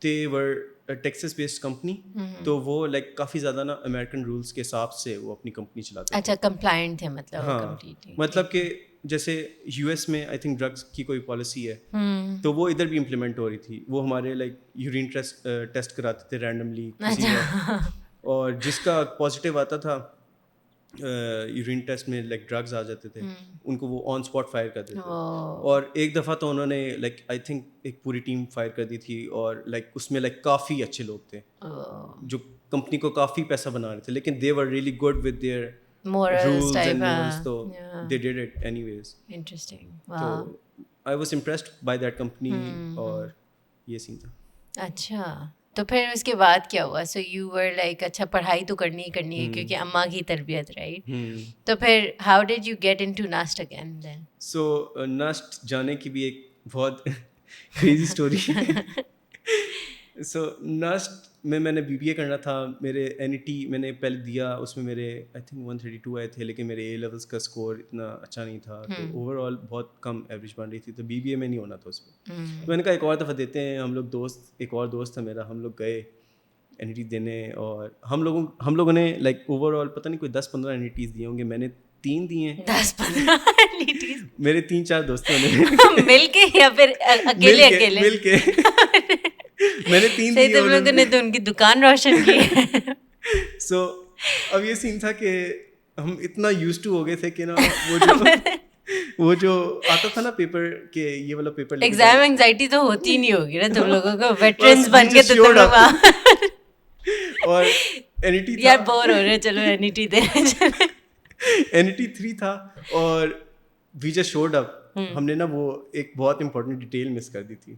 B: they were Texas based company, تو وہ لائک کافی زیادہ نا امیریکن رولس کے حساب سے وہ اپنی کمپنی چلاتے تھے.
A: اچھا, کمپلائنٹ تھے مطلب.
B: ہاں, مطلب کہ جیسے یو ایس میں آئی تھنک ڈرگس کی کوئی پالیسی ہے, تو وہ ادھر بھی امپلیمنٹ ہو رہی تھی. وہ ہمارے لائک یورین ٹیسٹ کراتے تھے رینڈملی کسی کا, اور جس کا پازیٹیو آتا تھا یورین ٹیسٹ میں لائک ڈرگز آ جاتے تھے, ان کو وہ آن اسپاٹ فائر کرتے تھے. اور ایک دفعہ تو انہوں نے لائک آئی تھنک ایک پوری ٹیم فائر کر دی تھی, اور لائک اس میں لائک کافی اچھے لوگ تھے جو کمپنی کو کافی پیسہ بنا رہے تھے, لیکن they were really good with their rules and norms, so they did it anyways.
A: Interesting.
B: So I was impressed by that company, اور یہ سین تھا.
A: اچھا, تو پھر اس کے بعد کیا ہوا؟ سو یو ور لائک اچھا پڑھائی تو کرنی ہی کرنی ہے کیونکہ اماں کی تربیت, رائٹ؟ تو پھر how did you get into NUST again then?
B: So NUST جانے کی بھی ایک بہت کریزی اسٹوری ہے. سو نسٹ میں نے بی بی اے کرنا تھا. میرے این ای ٹی میں نے پہلے دیا, اس میں میرے آئی تھنک 132 آئے تھے, لیکن میرے اے لیولس کا اسکور اتنا اچھا نہیں تھا, تو اوور آل بہت کم ایوریج بن رہی تھی, تو بی بی اے میں نہیں ہونا تھا اس میں. میں نے کہا ایک اور دفعہ دیتے ہیں. ہم لوگ دوست, ایک اور دوست تھا میرا, ہم لوگ گئے این ای ٹی دینے, اور ہم لوگوں نے لائک اوور آل پتہ نہیں کوئی 10-15 این ای ٹیز دیے ہوں گے. میں نے 3 دیے ہیں.
A: 10-15
B: میرے 3-4 دوستوں نے
A: مل کے یا پھر اکیلے
B: مل کے میں نے 3
A: دیے. تم لوگوں نے تو ان کی دکان روشن کی ہے.
B: سو اب یہ سین تھا کہ ہم اتنا یوز ٹو ہو گئے تھے کہ نا وہ جو آتا تھا نا پیپر کہ یہ والا پیپر,
A: ایگزام اینگزائٹی تو ہوتی نہیں ہوگی نا تم لوگوں کو, ویٹرنس بن کے تو تم لوگ.
B: اور این ای ٹی
A: یار بور ہو رہے, چلو این ای ٹی دے رہے.
B: این ای ٹی 3 تھا, اور وی جسٹ شوڈ اپ. ہم نے نا وہ ایک بہت امپورٹنٹ ڈیٹیل مس کر دی تھی.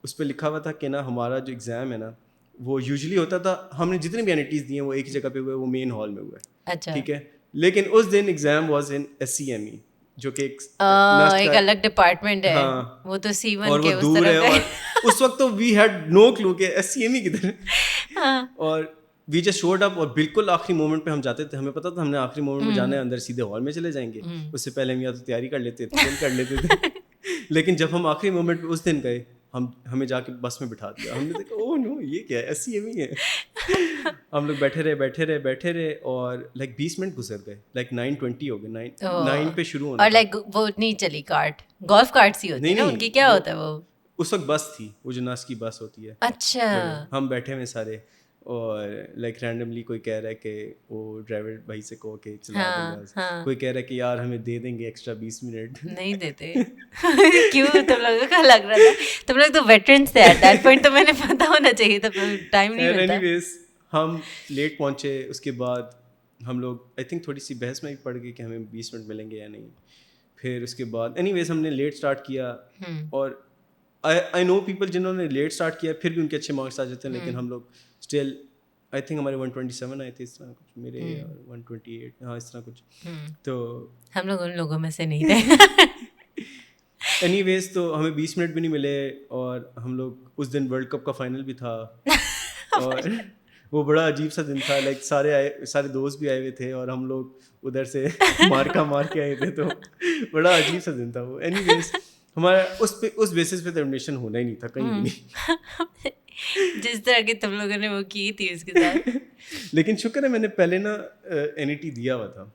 B: اس پہ لکھا ہوا تھا کہ نا ہمارا جو ایگزام ہے نا وہ یوزلی ہوتا تھا, ہم نے جتنے بھی این ای ٹیز دیے ہیں وہ ایک ہی جگہ پہ ہوئے, وہ مین ہال میں ہوا ہے.
A: اچھا,
B: ٹھیک ہے, لیکن اس دن exam was in S C M E, جو کہ ایک
A: الگ ڈپارٹمنٹ ہے. وہ تو C1 کے اس طرف ہے.
B: اور اس وقت تو وی ہیڈ نو کلو کہ ایس سی ایم ای کدھر ہے. اور وی جسٹ شوڈ اپ, اور بالکل آخری مومنٹ پہ ہم جاتے تھے. ہمیں پتا تھا ہم نے آخری مومنٹ پہ جانا ہے, اندر سیدھے ہال میں چلے جائیں گے. اس سے پہلے ہم یا تو تیاری کر لیتے تھے. لیکن جب ہم آخری مومنٹ پہ اس دن گئے, ہمیں جا کے بس میں بٹھا دیا. ہم نے دیکھا او نو یہ کیا ہے, ایس سی ایم ای ہے. ہم لوگ بیٹھے رہے اور لائک 20 منٹ گزر گئے, لائک 9:20 ہو گئے, 9 پہ شروع ہونا.
A: اور لائک وہ نہیں چلی کارٹ, گولف کارٹ ہی ہوتی ہے نا ان کی, کیا ہوتا ہے وہ
B: اس وقت بس تھی, وہ جو ناس کی بس ہوتی ہے.
A: اچھا,
B: ہم بیٹھے ہوئے سارے, اور لائک رینڈملی کوئی کہہ رہا ہے کہ وہ ڈرائیور بھائی سے کہو کہ چلا دیں گا, کوئی کہہ رہا ہے کہ یار ہمیں دے دیں گے ایکسٹرا 20 منٹ.
A: نہیں دیتے کیوں؟ تم لوگوں کا لگ رہا تھا تم لوگ تو ویٹرنس تھے ایٹ دیٹ پوائنٹ, تو میں نے پتا ہونا چاہیے تھا, ٹائم نہیں ملتا.
B: اینی ویز ہم لیٹ پہنچے. اس کے بعد ہم لوگ آئی تھنک تھوڑی سی بحث میں بھی پڑ گئی کہ ہمیں 20 منٹ ملیں گے یا نہیں. پھر اس کے بعد اینی ویز ہم نے لیٹ اسٹارٹ کیا, اور آئی نو پیپل جنہوں نے لیٹ اسٹارٹ کیا پھر بھی ان کے اچھے مارکس آ جاتے ہیں, لیکن ہم لوگ اسٹل آئی تھنک ہمارے 127 آئے تھے, اس طرح کچھ, میرے 128, ہاں اس طرح کچھ. تو
A: ہم لوگ ان لوگوں میں سے نہیں تھے.
B: اینی ویز تو ہمیں 20 منٹ بھی نہیں ملے, اور ہم لوگ اس دن ورلڈ کپ کا فائنل بھی تھا, اور وہ بڑا عجیب سا دن تھا. لائک سارے دوست بھی آئے ہوئے تھے, اور ہم لوگ ادھر سے مار کے آئے تھے, تو بڑا عجیب سا دن تھا وہ. اینی ویز ہمارا اس بیسس پہ تو ایڈمیشن ہونا ہی نہیں تھا کہیں بھی نہیں,
A: جس طرح کی تم لوگوں نے وہ کی تھی اس کے ساتھ.
B: لیکن شکر ہے میں نے پہلے نا این ای ٹی دیا ہوا تھا.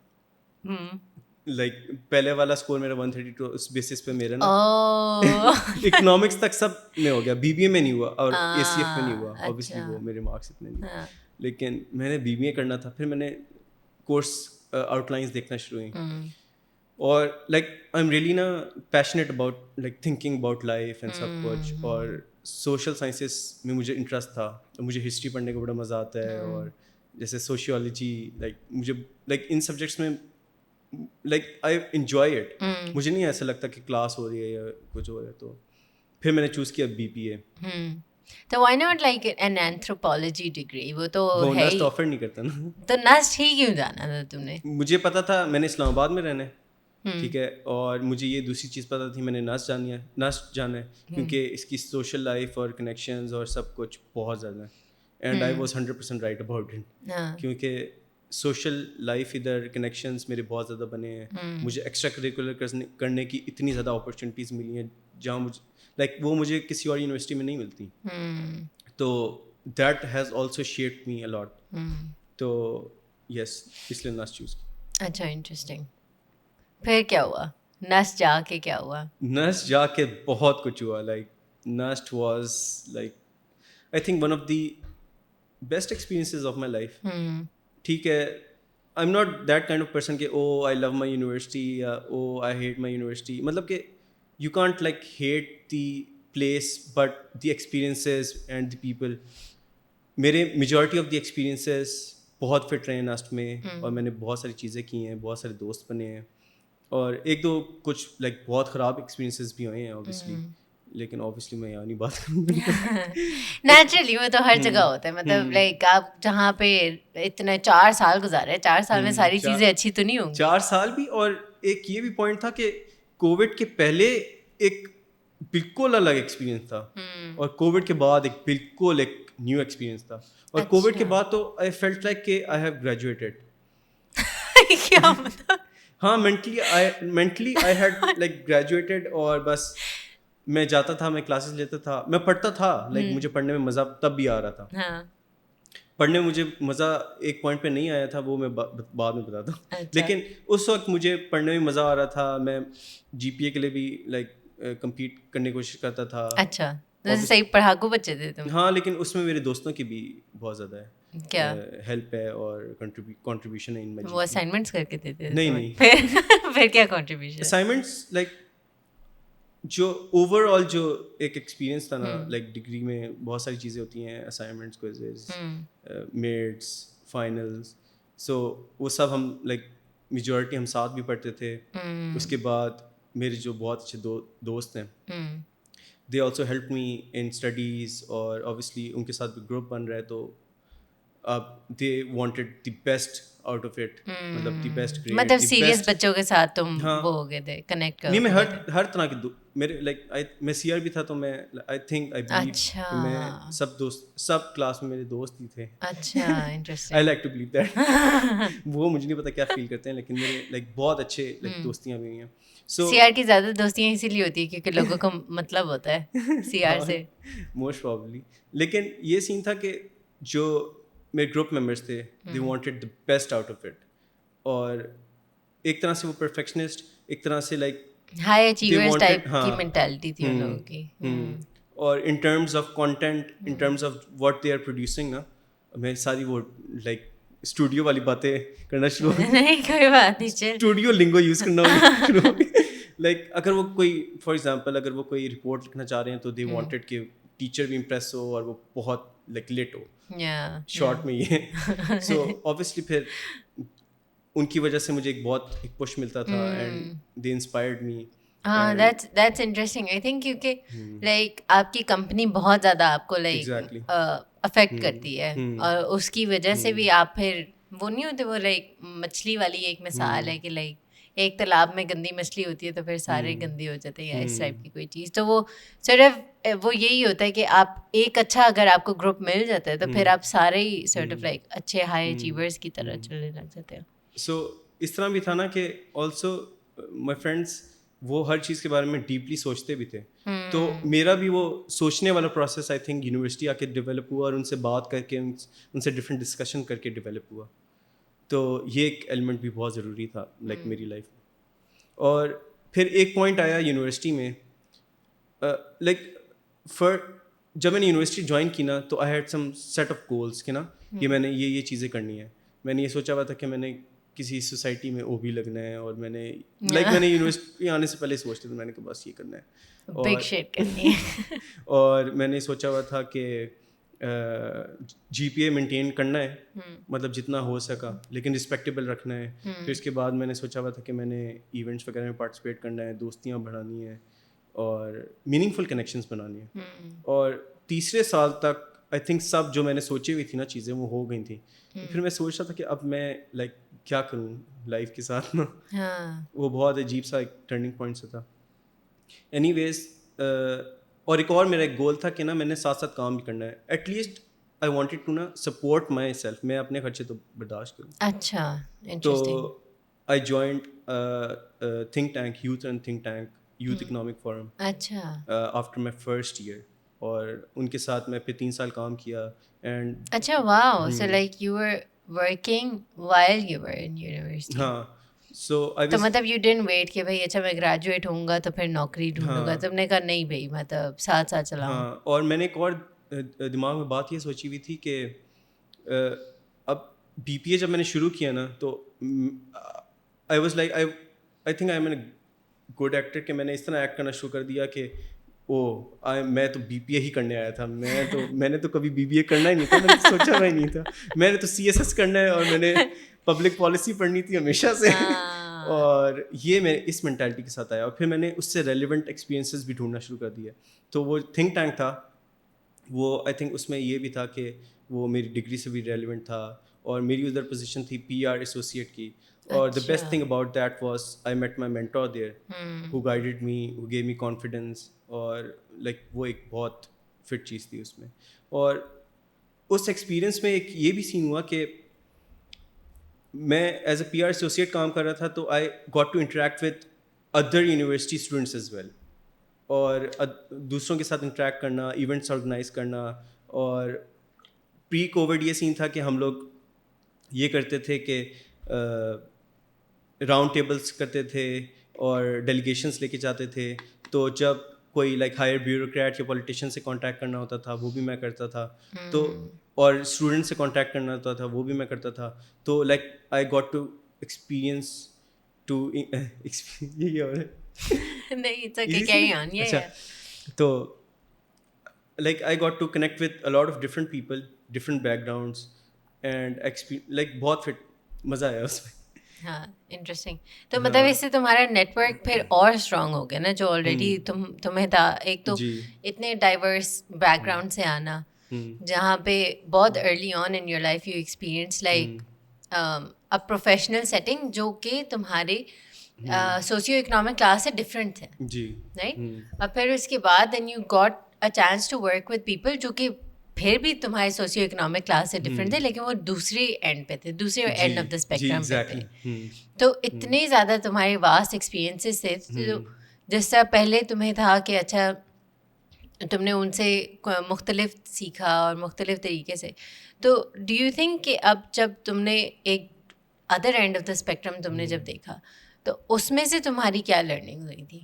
B: لائک پہلے والا اسکور میرا 132, اس بیسس پہ میرا نا اکنامکس تک سب میں ہو گیا, بی بی اے میں نہیں ہوا, اور اے سی ایف میں نہیں ہوا. اوبیسلی وہ میرے مارکس اتنے نہیں, لیکن میں نے بی بی اے کرنا تھا. پھر میں نے کورس آؤٹ لائنس دیکھنا شروع ہوئی, اور لائک آئی ایم ریئلی نا passionate about like thinking about life and سب کچھ. اور سوشل سائنسز میں مجھے انٹرسٹ تھا, مجھے ہسٹری پڑھنے کا بڑا مزہ آتا ہے, اور جیسے سوشیولوجی لائک مجھے لائک ان سبجیکٹس میں لائک آئی انجوائے اٹ. مجھے نہیں ایسا لگتا کہ کلاس ہو رہی ہے یا کچھ ہو رہا ہے. تو پھر میں نے چوز کیا BPA.
A: تو why not like an anthropology degree? وہ تو
B: وہ
A: ہے
B: نسٹ آفر نہیں کرتا نا.
A: تو نسٹ ہی کیوں جانا تھا تم نے؟
B: مجھے پتا تھا میں نے اسلام آباد میں رہنا ہے, ٹھیک ہے, اور مجھے یہ دوسری چیز پتا تھی میں نے نسٹ جانا ہے کیونکہ اس کی سوشل لائف اور کنیکشنز اور سب کچھ بہت زیادہ ہے. And I was 100% right about it, کیونکہ سوشل لائف ادھر کنیکشنز میرے بہت زیادہ بنے ہیں. مجھے ایکسٹرا کریکولر کرنے کی اتنی زیادہ اپرچونیٹیز ملی ہیں جہاں مجھے لائک وہ مجھے کسی اور یونیورسٹی میں نہیں ملتی. تو that has also shaped me a lot. تو یس, اس لیے نسٹ چوز کیا.
A: اچھا, انٹرسٹنگ. پھر کیا ہوا نسٹ جا کے؟ کیا ہوا
B: نسٹ جا کے؟ بہت کچھ ہوا. Like NUST was like I think one of the best experiences of my life. ٹھیک ہے, I am not that kind of person کہ oh I love my university یا او آئی ہیٹ مائی یونیورسٹی. مطلب کہ you can't like hate the place but the experiences and the people. میرے میجورٹی آف دی ایکسپیرینسز بہت فٹ رہے ہیں نسٹ میں, اور میں نے بہت ساری چیزیں کی ہیں, بہت سارے دوست بنے ہیں, اور ایک دو کچھ لائک بہت خراب ایکسپیرینسز بھی ہوئے ہیں اوبیسلی. لیکن اوبیسلی میں یہاں نہیں بات کروں گا.
A: نیچرلی وہ تو ہر جگہ ہوتا ہے. مطلب لائک آپ جہاں پہ اتنے 4 سال گزارے, 4 سال میں ساری چیزیں اچھی تو نہیں ہوں گی.
B: 4 سال بھی. اور ایک یہ بھی پوائنٹ تھا کہ کووڈ کے پہلے ایک بالکل الگ ایکسپیرینس تھا, اور کووڈ کے بعد ایک بالکل ایک نیو ایکسپیرینس تھا. اور کووڈ کے بعد تو آئی فیلٹ لائک کہ آئی ہیو گریجویٹڈ.
A: کیا مطلب؟
B: ہاں, mentally I had like graduated, اور بس میں جاتا تھا, میں کلاسز لیتا تھا, میں پڑھتا تھا. لائک مجھے پڑھنے میں مزہ تب بھی آ رہا تھا. پڑھنے میں مجھے مزہ ایک پوائنٹ پہ نہیں آیا تھا, وہ میں بعد میں بتاتا ہوں. لیکن اس وقت مجھے پڑھنے میں مزہ آ رہا تھا. میں GPA کے لیے بھی لائک کمپیٹ کرنے کی کوشش کرتا تھا.
A: اچھا, صحیح پڑھاکو بچے تھے تم.
B: ہاں, لیکن اس میں میرے دوستوں کی بھی بہت زیادہ ہے,
A: کیا
B: ہیلپ ہے اور کنٹریبیوشن ہے ان میں.
A: وہ اسائنمنٹس کر کے دیتے؟
B: نہیں.
A: پھر کیا کنٹریبیوشن؟
B: اسائنمنٹس لائک جو اوور آل جو ایک ایکسپیرینس تھا نا, لائک ڈگری میں بہت ساری چیزیں ہوتی ہیں, اسائنمنٹس, کوئزز, میڈس, فائنلس. سو وہ سب ہم لائک میجورٹی ہم ساتھ بھی پڑھتے تھے. اس کے بعد میرے جو بہت اچھے دوست ہیں, they also help me in studies, اور اوبیسلی ان کے ساتھ بھی گروپ بن رہا ہے, تو they wanted the best out of it. مطلب دی بیسٹ گریڈ.
A: مطلب سیریس بچوں کے ساتھ تم وہ ہو گئے تھے, کنیکٹ کر.
B: نہیں, میں ہر طرح کے میرے لائک میں CR بھی تھا, تو میں آئی تھنک آئی بلیو میں سب کلاس میں میرے دوست ہی تھے.
A: اچھا, interesting.
B: I like to believe that. وہ مجھے نہیں پتا کیا فیل کرتے ہیں, لیکن میرے لائک بہت اچھے لائک دوستیاں بھی ہیں.
A: CR کی زیادہ دوستیاں اسی لیے ہوتی ہے کیونکہ لوگوں کا مطلب ہوتا ہے CR سے,
B: موسٹ پرابلی. لیکن یہ سین تھا کہ جو میرے گروپ ممبرس تھے, they wanted the best out of it. اور ایک طرح سے وہ پرفیکشنسٹ, ایک طرح سے لائک
A: ہائی اچیورز ٹائپ کی مینٹیلٹی تھی ان لوگوں کی.
B: اور in terms of content, in terms of what they are producing نا, میں ساری وہ لائک اسٹوڈیو والی باتیں کرنا شروع ہو گئی.
A: نہیں, کوئی بات نہیں,
B: اسٹوڈیو لنگو یوز کرنا شروع ہو گئی. لائک اگر وہ کوئی فار ایگزامپل اگر وہ کوئی رپورٹ لکھنا چاہ رہے ہیں, تو دے وانٹیڈ کہ ٹیچر بھی امپریس ہو اور وہ بہت لائک لیٹ ہو شارٹ میں یہ. سو اوبیسلی پھر ان کی وجہ سے مجھے ایک بہت ایک پش ملتا تھا, اینڈ دے انسپائرڈ می.
A: ہاں, دیٹس انٹرسٹنگ. آئی تھنک کیونکہ لائک آپ کی کمپنی بہت زیادہ آپ کو لائک افیکٹ کرتی ہے, اور اس کی وجہ سے بھی آپ پھر وہ نہیں ہوتے, وہ لائک مچھلی والی ایک مثال ہے کہ لائک ایک تالاب میں گندی مچھلی ہوتی ہے تو پھر سارے گندے ہو جاتے ہیں, یا اس ٹائپ کی کوئی چیز. تو وہ صرف وہ یہی ہوتا ہے کہ آپ ایک اچھا اگر آپ کو گروپ مل جاتا ہے تو پھر آپ سارے ہی سارٹ آف لائک اچھے ہائی اچیورس کی طرح چلنے لگ جاتے ہیں.
B: سو اس طرح بھی تھا نا کہ آلسو مائی فرینڈس وہ ہر چیز کے بارے میں ڈیپلی سوچتے بھی تھے. تو میرا بھی وہ سوچنے والا پروسیس آئی تھنک یونیورسٹی آ کے ڈیولپ ہوا, اور ان سے بات کر کے ان سے ڈفرینٹ ڈسکشن کر کے ڈیولپ ہوا. تو یہ ایک ایلیمنٹ بھی بہت ضروری تھا لائک میری لائف میں. اور پھر ایک پوائنٹ آیا یونیورسٹی میں, لائک جب میں نے یونیورسٹی جوائن کی نا, تو I had some set of goals کہ نا یہ میں نے یہ چیزیں کرنی ہے. میں نے یہ سوچا ہوا تھا کہ میں نے کسی سوسائٹی میں OB لگنا ہے, اور میں نے لائک میں نے یونیورسٹی آنے سے پہلے سوچتے تھے, میں نے کہا بس یہ کرنا ہے,
A: بگ شٹ کرنی ہے.
B: اور میں نے سوچا ہوا تھا کہ جی پی اے مینٹین کرنا ہے, مطلب جتنا ہو سکا, لیکن رسپیکٹیبل رکھنا ہے. پھر اس کے بعد میں نے سوچا ہوا تھا کہ میں نے ایونٹس وغیرہ میں پارٹیسپیٹ کرنا ہے, دوستیاں بڑھانی ہیں اور میننگ فل کنیکشنز بنانی ہیں. اور تیسرے سال تک آئی تھنک سب جو میں نے سوچی ہوئی تھی نا چیزیں وہ ہو گئی تھیں. پھر میں سوچ رہا تھا کہ اب میں لائک کیا کروں لائف کے ساتھ نا. وہ بہت عجیب سا ایک ٹرننگ پوائنٹ سے تھا. اینی ویز اور ایک اور میرا ایک گول تھا کہ نا میں نے ساتھ ساتھ کام بھی کرنا ہے. At least I wanted to نا سپورٹ مائی سیلف, میں اپنے خرچے تو برداشت کروں.
A: اچھا,
B: تو I joined think tank, youth and think tank, youth economic forum.
A: اچھا,
B: آفٹر مائی فرسٹ ایئر, اور ان کے ساتھ میں پھر 3 سال کام کیا. اینڈ
A: اچھا, wow, so like you were working while you were in university.
B: ہاں,
A: تو مطلب یو ڈنٹ ویٹ کہ بھائی اچھا میں گریجویٹ ہوں گا تو پھر نوکری ڈھونڈوں گا, تم نے کہا نہیں بھائی مطلب ساتھ ساتھ چلاؤں.
B: ہاں, اور میں نے ایک اور دماغ میں بات یہ سوچی ہوئی تھی کہ اب بی پی اے جب میں نے شروع کیا نا تو I was like I think I am a good actor, کہ میں نے اس طرح ایکٹ کرنا شروع کر دیا کہ میں تو بی پی اے ہی کرنے آیا تھا. میں نے تو کبھی بی بی اے کرنا ہی نہیں تھا, میں نے سوچا ہوا ہی نہیں تھا. میں نے تو سی ایس ایس کرنا ہے اور میں نے پبلک پالیسی پڑھنی تھی ہمیشہ سے. اور یہ میں اس مینٹالٹی کے ساتھ آیا, اور پھر میں نے اس سے ریلیونٹ ایکسپیرینسز بھی ڈھونڈنا شروع کر دیا. تو وہ تھنک ٹینک تھا, وہ آئی تھنک اس میں یہ بھی تھا کہ وہ میری ڈگری سے بھی ریلیونٹ تھا, اور میری ادھر پوزیشن تھی پی آر ایسوسیٹ کی. اور the best thing about that was I met my mentor there who guided me, who gave me confidence, اور لائک وہ ایک بہت فٹ چیز تھی اس میں. اور اس ایکسپیرئنس میں ایک یہ بھی سین ہوا کہ میں as a P R associate کام کر رہا تھا, تو I got to interact with other university students as well, اور دوسروں کے ساتھ انٹریکٹ کرنا, ایونٹس آرگنائز کرنا. اور پری کووڈ یہ سین تھا کہ ہم لوگ یہ کرتے تھے کہ راؤنڈ ٹیبلس کرتے تھے اور ڈیلیگیشنس لے کے جاتے تھے. تو جب کوئی لائک ہائر بیوروکریٹ یا پولیٹیشین سے کانٹیکٹ کرنا ہوتا تھا وہ بھی میں کرتا تھا, تو اور اسٹوڈنٹ سے کانٹیکٹ کرنا ہوتا تھا وہ بھی میں کرتا تھا. تو like I got to experience to یہی اور اچھا, تو like I got to connect with a lot of different people, different background, and like بہت فٹ مزہ آیا اس میں.
A: ہاں, انٹرسٹنگ. تو مطلب اس سے تمہارا نیٹ ورک پھر اور اسٹرانگ ہو گیا نا, جو آلریڈی تمہیں تھا. ایک تو اتنے ڈائیورس بیک گراؤنڈ سے آنا, جہاں پہ بہت early on in your life you experience like a professional setting جو کہ تمہارے سوشیو اکنامک کلاس سے ڈفرینٹ ہے, رائٹ. اور پھر اس کے بعد then you got a chance to work with people جو کہ پھر بھی تمہارے سوشیو اکنامک کلاس سے ڈفرینٹ تھے, لیکن وہ دوسرے اینڈ پہ تھے, دوسرے اینڈ آف دا اسپیکٹرم پہ تھے. تو اتنے زیادہ تمہارے واسٹ ایکسپیرینسز تھے, جس طرح پہلے تمہیں تھا کہ اچھا تم نے ان سے مختلف سیکھا اور مختلف طریقے سے. تو ڈو یو تھنک کہ اب جب تم نے ایک other and of the spectrum تم نے جب دیکھا تو اس میں سے تمہاری کیا لرننگ ہوئی تھی؟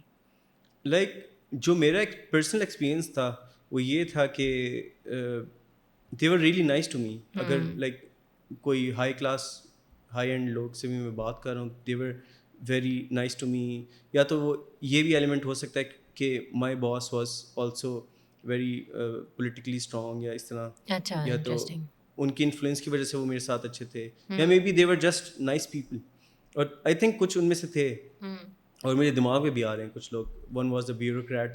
B: لائک جو میرا ایک پرسنل ایکسپیرئنس تھا وہ یہ تھا کہ they were really nice to me. اگر لائک کوئی ہائی کلاس ہائی اینڈ لوگ سے بھی میں بات کر رہا ہوں, they were very nice to me. یا تو وہ یہ بھی ایلیمنٹ ہو سکتا ہے کہ my boss was also very politically strong یا اس طرح, یا تو ان کی انفلوئنس کی وجہ سے وہ میرے ساتھ اچھے تھے, یا maybe they were just nice people. اور آئی تھنک کچھ ان میں سے تھے اور میرے دماغ میں بھی آ رہے ہیں کچھ لوگ. ون واز دا بیوروکریٹ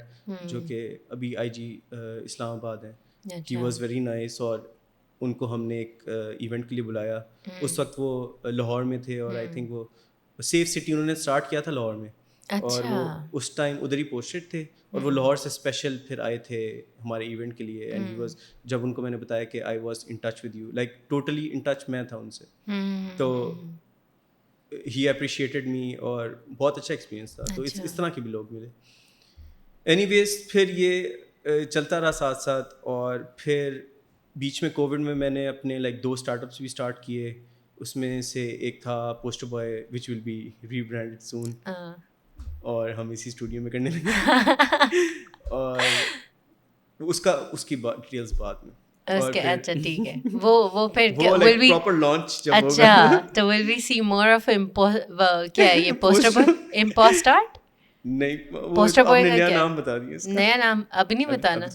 B: جو کہ ابھی آئی جی اسلام آباد ہیں, ہی واز ویری نائس, اور ان کو ہم نے ایک ایونٹ کے لیے بلایا. اس وقت وہ لاہور میں تھے, اور آئی تھنک وہ سیف سٹی انہوں نے اسٹارٹ کیا تھا لاہور میں, اور وہ اس ٹائم ادھر ہی پوسٹڈ تھے, اور وہ لاہور سے اسپیشل پھر آئے تھے ہمارے ایونٹ کے لیے. اینڈ ہی واز, جب ان کو میں نے بتایا کہ I was in touch with you, like totally in touch میں تھا ان سے, تو ہی اپریشیٹڈ می, اور بہت اچھا ایکسپیرینس تھا. تو اس طرح کے بھی لوگ ملے. اینی ویز پھر یہ چلتا رہا ساتھ ساتھ, اور پھر بیچ میں کووڈ میں میں نے اپنے لائک 2 اسٹارٹ اپس بھی اسٹارٹ کیے. اس میں سے ایک تھا poster boy which will be rebranded soon, اور ہم اسی اسٹوڈیو میں کرنے لگے, اور اس کی ڈیٹیلس بعد میں.
A: اچھا ٹھیک ہے, وہ پھر ول بی
B: پراپر لانچ جب ہوگا.
A: اچھا, تو will B C more of کیا ہے یہ پوسٹر بوائے امپوسٹ آرٹ؟
B: نہیں,
A: پوسٹر بوائے کا
B: نیا
A: کیا
B: نام بتا دیا,
A: نیا نام ابھی نہیں بتانا.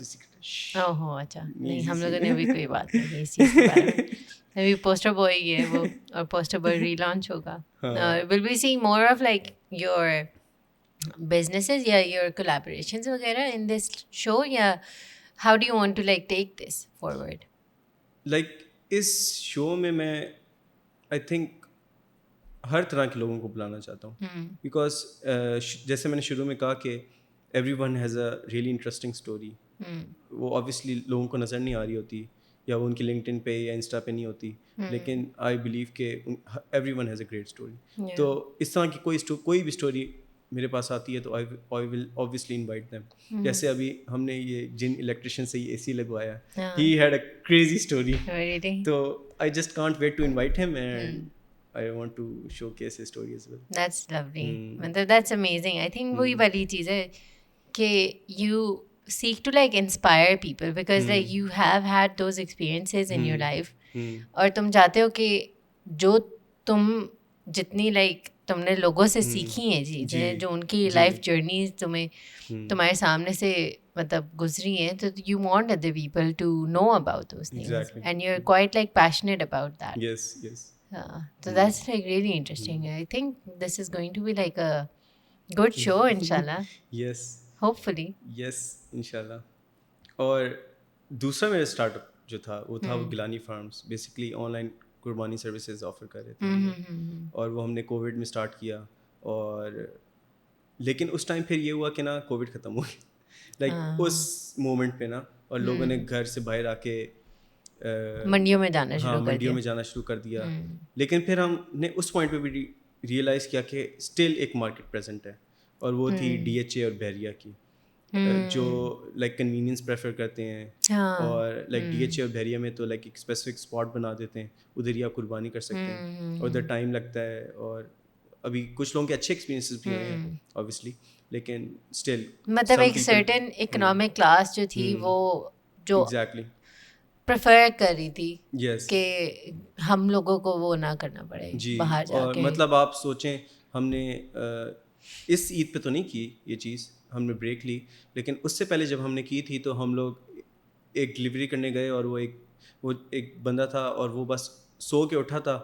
A: اوہو اچھا نہیں ہم لوگوں نے ابھی کوئی بات نہیں کی اس چیز کے بارے میں. ابھی پوسٹر بوائے ہی ہے وہ, اور پوسٹر بوائے ری لانچ ہوگا. Will be seeing more of like your businesses یا your collaborations وغیرہ in this show, یا how do you want to like take this forward?
B: Like اس شو میں آئی تھنک ہر طرح کے لوگوں کو بلانا چاہتا ہوں, بیکاز جیسے میں نے شروع میں کہا کہ every one has a really interesting story. وہ آبویسلی لوگوں کو نظر نہیں آ رہی ہوتی, یا وہ ان کی لنکڈ ان پہ یا انسٹا پہ نہیں ہوتی, لیکن آئی بلیو کہ every one has a great story. تو اس طرح کی کوئی بھی اسٹوری میرے پاس آتی ہے تو I will obviously invite them. جیسے ابھی ہم نے یہ جن الیکٹریشین سے اے سی لگوایا, he had a crazy story, تو I just can't wait to invite him and I want to showcase his story as well.
A: That's lovely. That's amazing. I think وہی والی چیز ہے کہ you seek to like inspire people because like you have had those experiences in your life, اور تم چاہتے ہو کہ جو تم جتنی like تم نے لوگوں سے سیکھی ہیں چیزیں, جو ان کی لائف جرنیز تمہیں تمہارے سامنے سے مطلب گزری ہیں, تو you want other people to know about those things.
B: Exactly.
A: And you're quite like passionate about that.
B: Yes.
A: So that's like really interesting. I think this is going to be like a good show, inshallah.
B: Yes.
A: Hopefully.
B: Yes, inshallah. اور دوسرا میرا اسٹارٹ اپ جو تھا وہ تھا وہ Gilani farms. Basically online قربانی سروسز آفر کر رہے تھے, اور وہ ہم نے کووڈ میں اسٹارٹ کیا. اور لیکن اس ٹائم پھر یہ ہوا کہ نا کووڈ ختم ہو گیا, لائک اس مومنٹ پہ نا, اور لوگوں نے گھر سے باہر آ کے
A: منڈیوں میں جانا
B: شروع کر دیا. لیکن پھر ہم نے اس پوائنٹ پہ بھی ریئلائز کیا کہ اسٹل ایک مارکیٹ پریزنٹ ہے, اور وہ تھی ڈی ایچ اے اور بحریہ کی, جو لائک کنوینئنس پریفر کرتے ہیں. اور لائک ڈی ایچ اے اور بحریہ میں تو لائک ایک اسپیسیفک اسپاٹ بنا دیتے ہیں, ادھر ہی آپ قربانی کر سکتے ہیں, اور ادھر ٹائم لگتا ہے. اور ابھی کچھ لوگوں کے اچھے ایکسپیرینسز بھی ہوئے ہیں اوبیسلی, لیکن اسٹل
A: مطلب ایک سرٹن اکنامک کلاس جو تھی وہ جو
B: ایگزیکٹلی
A: پریفر کر رہی تھی کہ ہم لوگوں کو وہ نہ کرنا پڑے باہر جا کے.
B: مطلب آپ سوچیں, ہم نے اس عید پہ تو نہیں کی یہ چیز, ہم نے بریک لی, لیکن اس سے پہلے جب ہم نے کی تھی تو ہم لوگ ایک ڈلیوری کرنے گئے, اور وہ ایک بندہ تھا, اور وہ بس سو کے اٹھا تھا,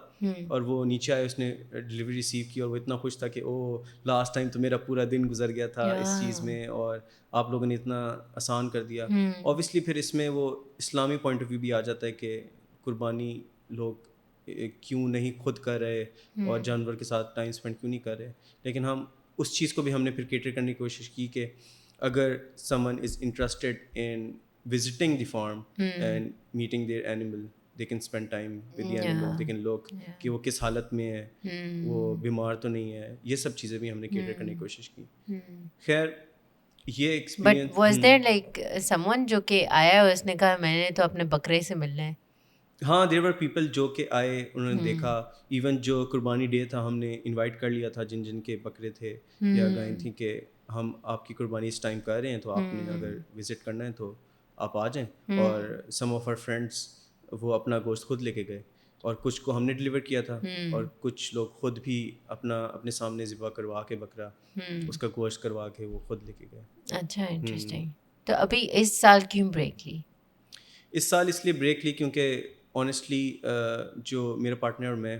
B: اور وہ نیچے آئے, اس نے ڈلیوری ریسیو کی, اور وہ اتنا خوش تھا کہ او لاسٹ ٹائم تو میرا پورا دن گزر گیا تھا اس چیز میں, اور آپ لوگوں نے اتنا آسان کر دیا. اوبویسلی پھر اس میں وہ اسلامی پوائنٹ آف ویو بھی آ جاتا ہے کہ قربانی لوگ کیوں نہیں خود کر رہے, اور جانور کے ساتھ ٹائم اسپینڈ کیوں نہیں کر رہے. لیکن ہم اس چیز کو بھی ہم نے پھر کیٹر کرنے کی کوشش کی کہ اگر سمن is interested in visiting the farm and meeting their animal, they can spend time with the animal, they can look کہ وہ کس حالت میں ہے, وہ بیمار تو نہیں ہے. یہ سب چیزیں بھی ہم نے کیٹر کرنے کی کوشش کی. خیر یہ experience.
A: But was there like some one جو کہ آیا اس نے کہا میں نے تو اپنے بکرے سے ملنا ہے؟
B: ہاں, دیر ور پیپل جو کہ آئے, انہوں نے دیکھا. ایون جو قربانی ڈے تھا ہم نے انوائٹ کر لیا تھا جن کے بکرے تھے یا گائیں تھیں کہ ہم آپ کی قربانی اس ٹائم کر رہے ہیں, تو آپ نے اگر وزٹ کرنا ہے تو آپ آ جائیں. اور سم آف آر فرینڈس وہ اپنا گوشت خود لے کے گئے, اور کچھ کو ہم نے ڈلیور کیا تھا, اور کچھ لوگ خود بھی اپنے سامنے ذبح کروا کے بکرا اس کا گوشت کروا کے وہ خود لے کے گئے.
A: اچھا, انٹرسٹنگ. تو ابھی اس سال کیوں بریک لی؟
B: اس سال اس لیے بریک لی کیونکہ آنیسٹلی جو میرا پارٹنر اور میں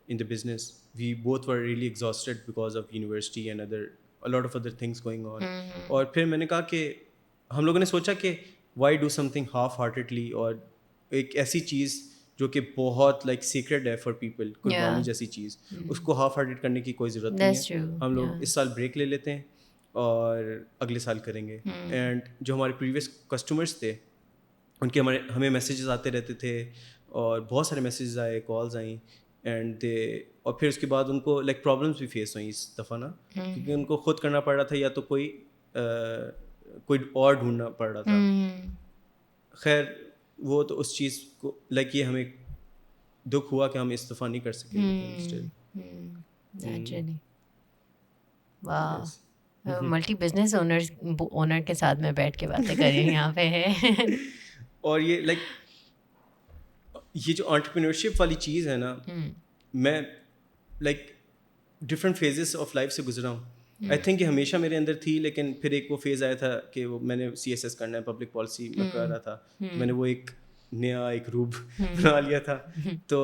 B: in the business, we both were really exhausted because of university and a lot of other things going on. اور پھر میں نے کہا کہ ہم لوگوں نے سوچا کہ why do some thing half heartedly, اور ایک ایسی چیز جو کہ بہت لائک سیکرٹ ہے فار پیپل, قربانی جیسی چیز, اس کو ہاف ہارٹیڈ کرنے کی کوئی ضرورت نہیں ہے. ہم لوگ اس سال بریک لے لیتے ہیں اور اگلے سال کریں گے. اینڈ جو ہمارے پریویس کسٹمرس تھے ان کے ہمیں میسیجز آتے رہتے تھے, اور بہت سارے میسیجز آئے, کالز آئیں, اینڈ اور پھر اس کے بعد ان کو لائک پرابلمس بھی فیس ہوئیں اس دفعہ نا, کیونکہ ان کو خود کرنا پڑ رہا تھا یا تو کوئی اور ڈھونڈنا پڑ رہا تھا. خیر وہ تو اس چیز کو لائک یہ ہمیں دکھ ہوا کہ ہم اس دفعہ نہیں کر سکے.
A: ملٹی بزنس اونر کے ساتھ میں بیٹھ کے باتیں کر رہی ہوں یہاں پہ ہے.
B: اور یہ لائک یہ جو انٹرپرینورشپ والی چیز ہے نا, میں like different phases of life سے گزرا ہوں. آئی تھنک کہ ہمیشہ میرے اندر تھی, لیکن پھر ایک وہ فیز آیا تھا کہ وہ میں نے CSS کرنا ہے, پبلک پالیسی میں کر رہا تھا, میں نے وہ ایک نیا ایک روپ بنا لیا تھا. تو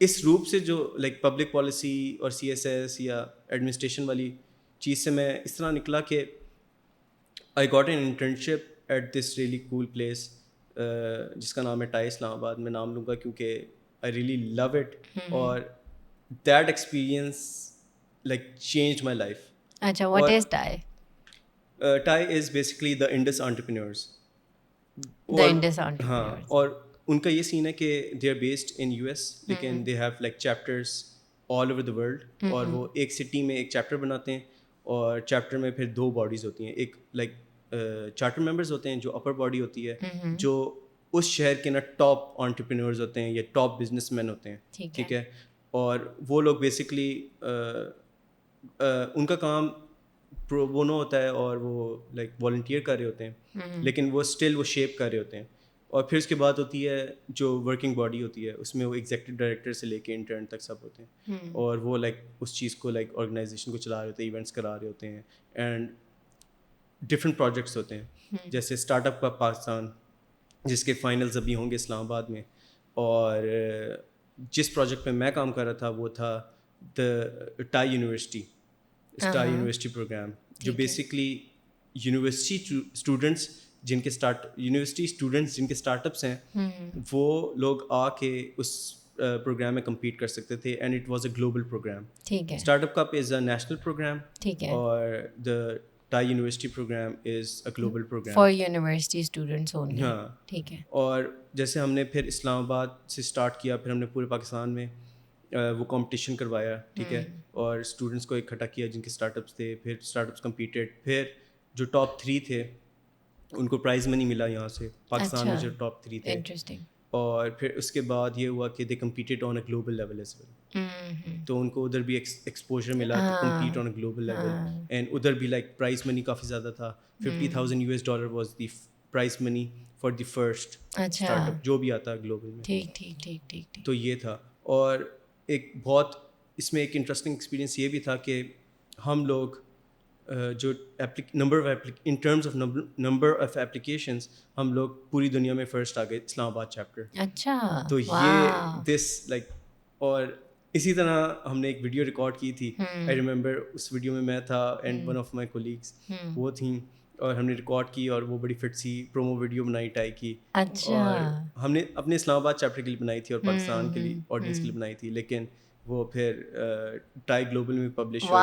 B: اس روپ سے جو لائک پبلک پالیسی اور CSS یا ایڈمنسٹریشن والی چیز سے میں اس طرح نکلا کہ I got an internship at this really cool place جس کا نام ہے ٹائی اسلام آباد. میں نام لوں گا کیونکہ آئی ریئلی لو اٹ, اور that experience like change my life.
A: اچھا, what is TiE?
B: TiE is basically the Indus entrepreneurs. ہاں, اور ان کا یہ سین ہے کہ they are based in US, لیکن they have like chapters all over the world, اور وہ ایک سٹی میں ایک چیپٹر بناتے ہیں, اور چیپٹر میں پھر 2 باڈیز ہوتی ہیں. ایک لائک چارٹر ممبرز ہوتے ہیں جو اپر باڈی ہوتی ہے, جو اس شہر کے نا ٹاپ انٹرپرینورز ہوتے ہیں یا ٹاپ بزنس مین ہوتے ہیں, ٹھیک ہے. اور وہ لوگ بیسکلی ان کا کام پرو بونو ہوتا ہے, اور وہ لائک والنٹیئر کر رہے ہوتے ہیں, لیکن وہ اسٹل وہ شیپ کر رہے ہوتے ہیں. اور پھر اس کے بعد ہوتی ہے جو ورکنگ باڈی ہوتی ہے, اس میں وہ ایگزیکٹو ڈائریکٹر سے لے کے انٹرن تک سب ہوتے ہیں, اور وہ لائک اس چیز کو لائک آرگنائزیشن کو چلا رہے ہوتے ہیں, ایونٹس کرا رہے ہوتے ہیں, اینڈ ڈفرینٹ پروجیکٹس ہوتے ہیں. جیسے اسٹارٹ اپ کا پاکستان, جس کے فائنلز ابھی ہوں گے اسلام آباد میں, اور جس پروجیکٹ پہ میں کام کر رہا تھا وہ تھا دا ٹائی یونیورسٹی پروگرام, جو بیسکلی یونیورسٹی اسٹوڈنٹس جن کے جن کے اسٹارٹ اپس ہیں, وہ لوگ آ کے اس پروگرام میں کمپیٹ کر سکتے تھے, and it was a global program. Start up cup is a national program, اور the TiE university program is a global program
A: for university students only.
B: ہاں, ٹھیک ہے. اور جیسے ہم نے پھر اسلام آباد سے اسٹارٹ کیا, پھر ہم نے پورے پاکستان میں وہ کمپٹیشن کروایا, ٹھیک ہے, اور اسٹوڈنٹس کو اکٹھا کیا جن کے اسٹارٹ اپس تھے. پھر اسٹارٹ اپس کمپیٹیڈ, پھر جو ٹاپ 3 تھے ان کو پرائز منی ملا یہاں سے پاکستان میں, جو ٹاپ 3 تھے. اور پھر اس کے بعد یہ ہوا کہ they competed on a global level as well, تو ان کو ادھر بھی ایکسپوجر ملا to compete on a global level, and ادھر بھی لائک پرائز منی کافی زیادہ تھا. $50,000 was the prize money for the first start up جو بھی آتا ہے گلوبل میں. ٹھیک. تو یہ تھا. اور ایک بہت اس میں ایک انٹرسٹنگ ایکسپیرینس یہ بھی تھا کہ ہم لوگ جو ان terms of number of applications ہم لوگ پوری دنیا میں فرسٹ آ گئے اسلام آباد چیپٹر.
A: اچھا,
B: تو یہ دس لائک, اور اسی طرح ہم نے ایک ویڈیو ریکارڈ کی تھی. آئی ریممبر اس ویڈیو میں میں تھا and one of my colleagues وہ تھیں, اور ہم نے ریکارڈ کی, اور وہ بڑی فٹ سی پرومو ویڈیو بنائی ٹائی کی. اور ہم نے اپنے اسلام آباد چیپٹر کے لیے بنائی تھی, اور پاکستان کے لیے آڈینس کے لیے بنائی تھی, لیکن وہ پھر ٹائی گلوبل میں پبلش ہوئی,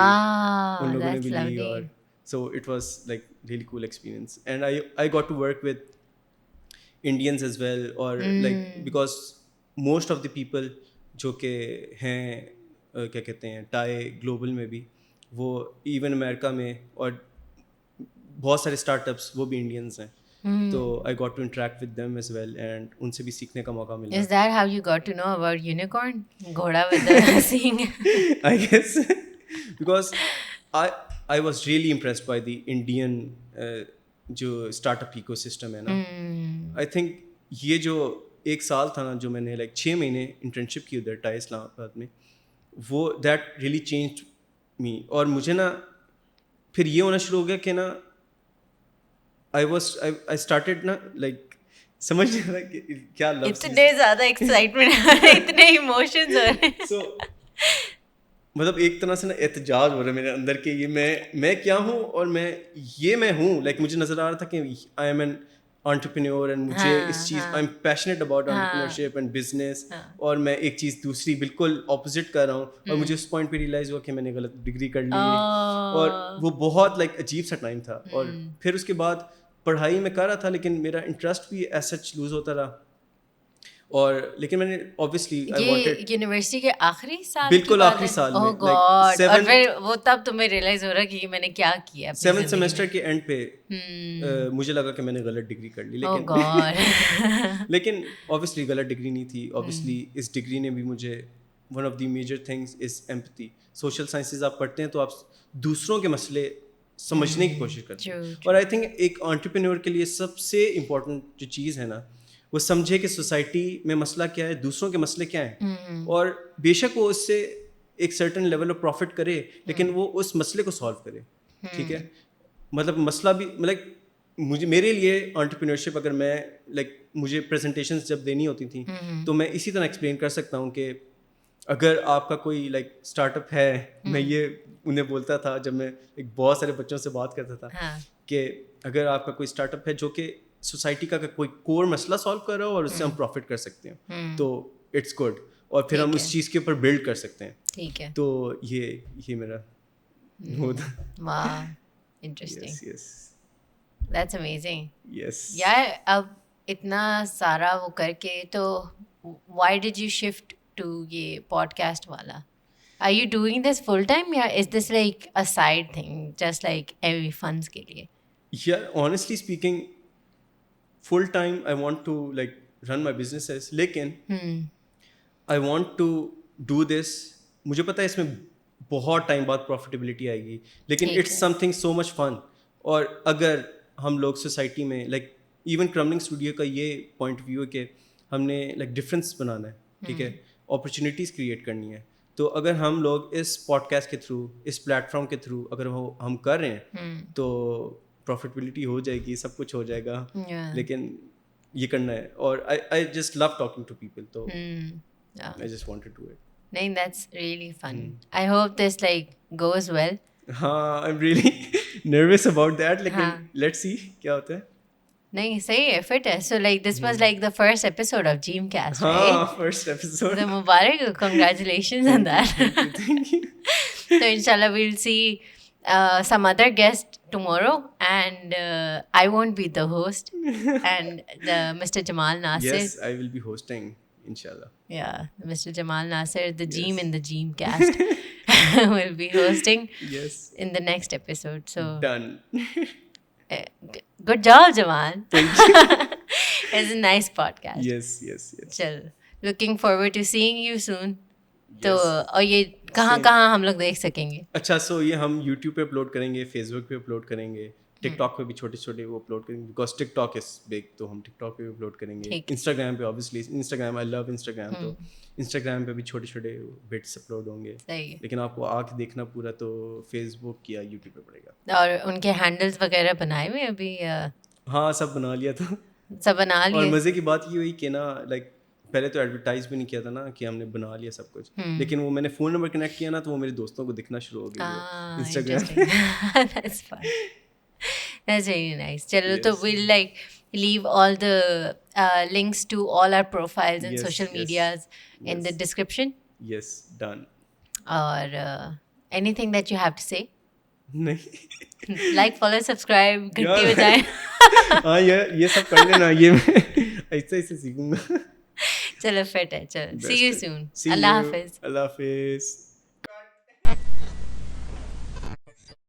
B: ان لوگوں نے بھی لی. اور so it was like really cool experience, and I got to work with Indians as well. اور like because most of the people جو کہ ہیں کیا کہتے ہیں ٹائی گلوبل میں بھی, وہ ایون امریکہ میں, اور بہت سارے اسٹارٹ اپس وہ بھی انڈینس ہیں. تو I got to interact with them as well, and ان سے بھی سیکھنے کا موقع ملا.
A: Is that how you got to know about unicorn? گھوڑا with the seeing?
B: I guess because I was really impressed by the Indian جو اسٹارٹ اپ ایکو سسٹم ہے نا. آئی تھنک یہ جو 1 سال تھا نا جو میں نے لائک 6 مہینے انٹرنشپ کی ادھر ٹائی اسلام آباد میں, وہ دیٹ ریئلی چینج می. اور مجھے نا پھر یہ ہونا شروع ہو گیا کہ نا I started نا لائک سمجھ نہیں رہا کہ کیا لفظ,
A: اتنے زیادہ ایکسائٹمنٹ آ رہے ہیں, اتنے ایموشنز ہو رہے ہیں.
B: سو مطلب ایک طرح سے نا احتجاج ہو رہا ہے میرے اندر کہ یہ میں کیا ہوں, اور میں ہوں. لائک مجھے نظر آ رہا تھا کہ I am an entrepreneur, and مجھے اس چیز I am passionate about entrepreneurship and business, اور میں ایک چیز دوسری بالکل اپوزٹ کر رہا ہوں. اور مجھے اس پوائنٹ پہ ریئلائز ہوا کہ میں نے غلط ڈگری کر لی ہے, اور وہ بہت لائک عجیب سا ٹائم تھا. اور پھر اس کے بعد پڑھائی میں کر رہا تھا, لیکن میرا انٹرسٹ بھی ایز سچ لوز ہوتا رہا. اور لیکن میں نے اوبیسلی
A: یونیورسٹی کے آخری سال,
B: بالکل آخری سال میں,
A: اور پھر وہ تب تمہیں ریئلائز ہو رہا کہ میں نے کیا کیا.
B: 7th سیمسٹر کے اینڈ پہ مجھے لگا کہ میں نے غلط ڈگری کر لی, لیکن اوبیسلی غلط ڈگری نہیں تھی. اوبیسلی اس ڈگری نے بھی مجھے one of the major things is empathy. Social sciences آپ پڑھتے ہیں تو آپ دوسروں کے مسئلے سمجھنے کی کوشش کرتے ہیں, اور آئی تھنک ایک انٹرپرینور کے لیے سب سے امپورٹنٹ جو چیز ہے نا, وہ سمجھے کہ سوسائٹی میں مسئلہ کیا ہے, دوسروں کے مسئلے کیا ہیں, اور بے شک وہ اس سے ایک سرٹن لیول آف پروفٹ کرے لیکن وہ اس مسئلے کو سالو کرے. ٹھیک ہے, مطلب مسئلہ بھی لائک مجھے میرے لیے انٹرپرینورشپ اگر میں لائک مجھے پریزنٹیشنز جب دینی ہوتی تھیں تو میں اسی طرح ایکسپلین کر سکتا ہوں کہ اگر آپ کا کوئی لائک اسٹارٹ اپ ہے, میں یہ انہیں بولتا تھا جب میں ایک بہت سارے بچوں سے بات کرتا تھا کہ اگر آپ کا کوئی اسٹارٹ اپ ہے جو کہ سوسائٹی کا کوئی کور مسئلہ سالو کر رہا ہو اور اس سے ہم پروفٹ کر سکتے ہیں تو اٹس گڈ, اور پھر ہم اس چیز کے اوپر بلڈ کر سکتے ہیں.
A: ٹھیک ہے,
B: تو یہ میرا ہوتا.
A: واہ انٹرسٹنگ, دیٹس امیزنگ.
B: یس
A: یار اب اتنا سارا وہ کر کے تو why did you shift to یہ پوڈ کاسٹ والا؟ Are you doing this full time یا is this like a side thing just like every funs کے لیے؟
B: Yeah, honestly speaking, full time I want to like run my businesses, لیکن I want to do this. مجھے پتا ہے اس میں بہت ٹائم بعد پروفیٹیبلٹی آئے گی, لیکن اٹس سم تھنگ سو مچ فن. اور اگر ہم لوگ سوسائٹی میں لائک ایون کرملنگ اسٹوڈیو کا یہ پوائنٹ آف ویو ہے کہ ہم نے لائک ڈفرینس بنانا ہے, ٹھیک ہے, اپرچونیٹیز کریٹ کرنی ہے. تو اگر ہم لوگ اس پوڈ کاسٹ کے تھرو, اس پلیٹ فارم کے تھرو اگر ہم کر رہے ہیں تو پروفیٹیبلٹی ہو جائے گی, سب کچھ ہو جائے گا, لیکن یہ کرنا ہے. اور I just love talking to people, تو I just want to do it.
A: نہیں, that's really fun. I hope this like goes well.
B: ہاں, I'm really nervous about that, لیکن let's see کیا ہوتا ہے.
A: نہیں صحیح ہے, فٹ ہے. So like this was like the first episode of Dreamcast, right?
B: ہاں, first episode.
A: So Mubarak, congratulations on that.
B: Thank you.
A: So inshallah we'll see some other guest tomorrow, and I won't be the host, and the Mr. Jamal Nasir.
B: Yes, I will be hosting, inshallah.
A: Yeah, Mr. Jamal Nasir, the Jeem in the Jeemcast, will be hosting.
B: Yes.
A: In the next episode. So
B: done.
A: Good job, Jamal.
B: Thank you.
A: It's a nice podcast.
B: Yes.
A: Chal, looking forward to seeing you soon. تو اور یہ کہاں ہم لوگ دیکھ سکیں گے؟
B: اچھا, سو یہ ہم یوٹیوب پہ اپلوڈ کریں گے, فیس بک پہ اپلوڈ کریں گے, ٹک ٹاک پہ بھی چھوٹے وہ اپلوڈ کریں گے, because TikTok is big, تو ہم ٹک ٹاک پہ بھی اپلوڈ کریں گے. انسٹاگرام پہ obviously, Instagram I love Instagram, تو انسٹاگرام پہ بھی چھوٹے بٹس اپلوڈ ہوں گے. لیکن آپ کو آ کے دیکھنا پورا تو فیس بک یا یوٹیوب پہ پڑے گا.
A: اور ان کے ہینڈلس وغیرہ بنائے ہوئے ابھی؟
B: ہاں, سب بنا لیا تھا.
A: سب بنا لیا.
B: اور مزے کی بات یہ ہوئی کہ نا لائک پہلے تو ایڈورٹائز بھی نہیں کیا تھا نا کہ ہم نے بنا لیا سب کچھ, لیکن وہ میں نے فون نمبر کنیکٹ کیا نا تو وہ میرے دوستوں کو دکھنا شروع ہو گیا انسٹاگرام.
A: That's really nice. چلو تو we'll like leave all the links to all our profiles and social medias in the description.
B: Yes, done.
A: اور anything that you have to say?
B: نہیں,
A: like, follow, subscribe, گھنٹی بجائیں.
B: ہاں یہ سب کر لینا, یہ میں ایسے سیکھوں گا.
A: چلو فٹ ہے, چلو see you soon. اللہ حافظ.
B: اللہ حافظ.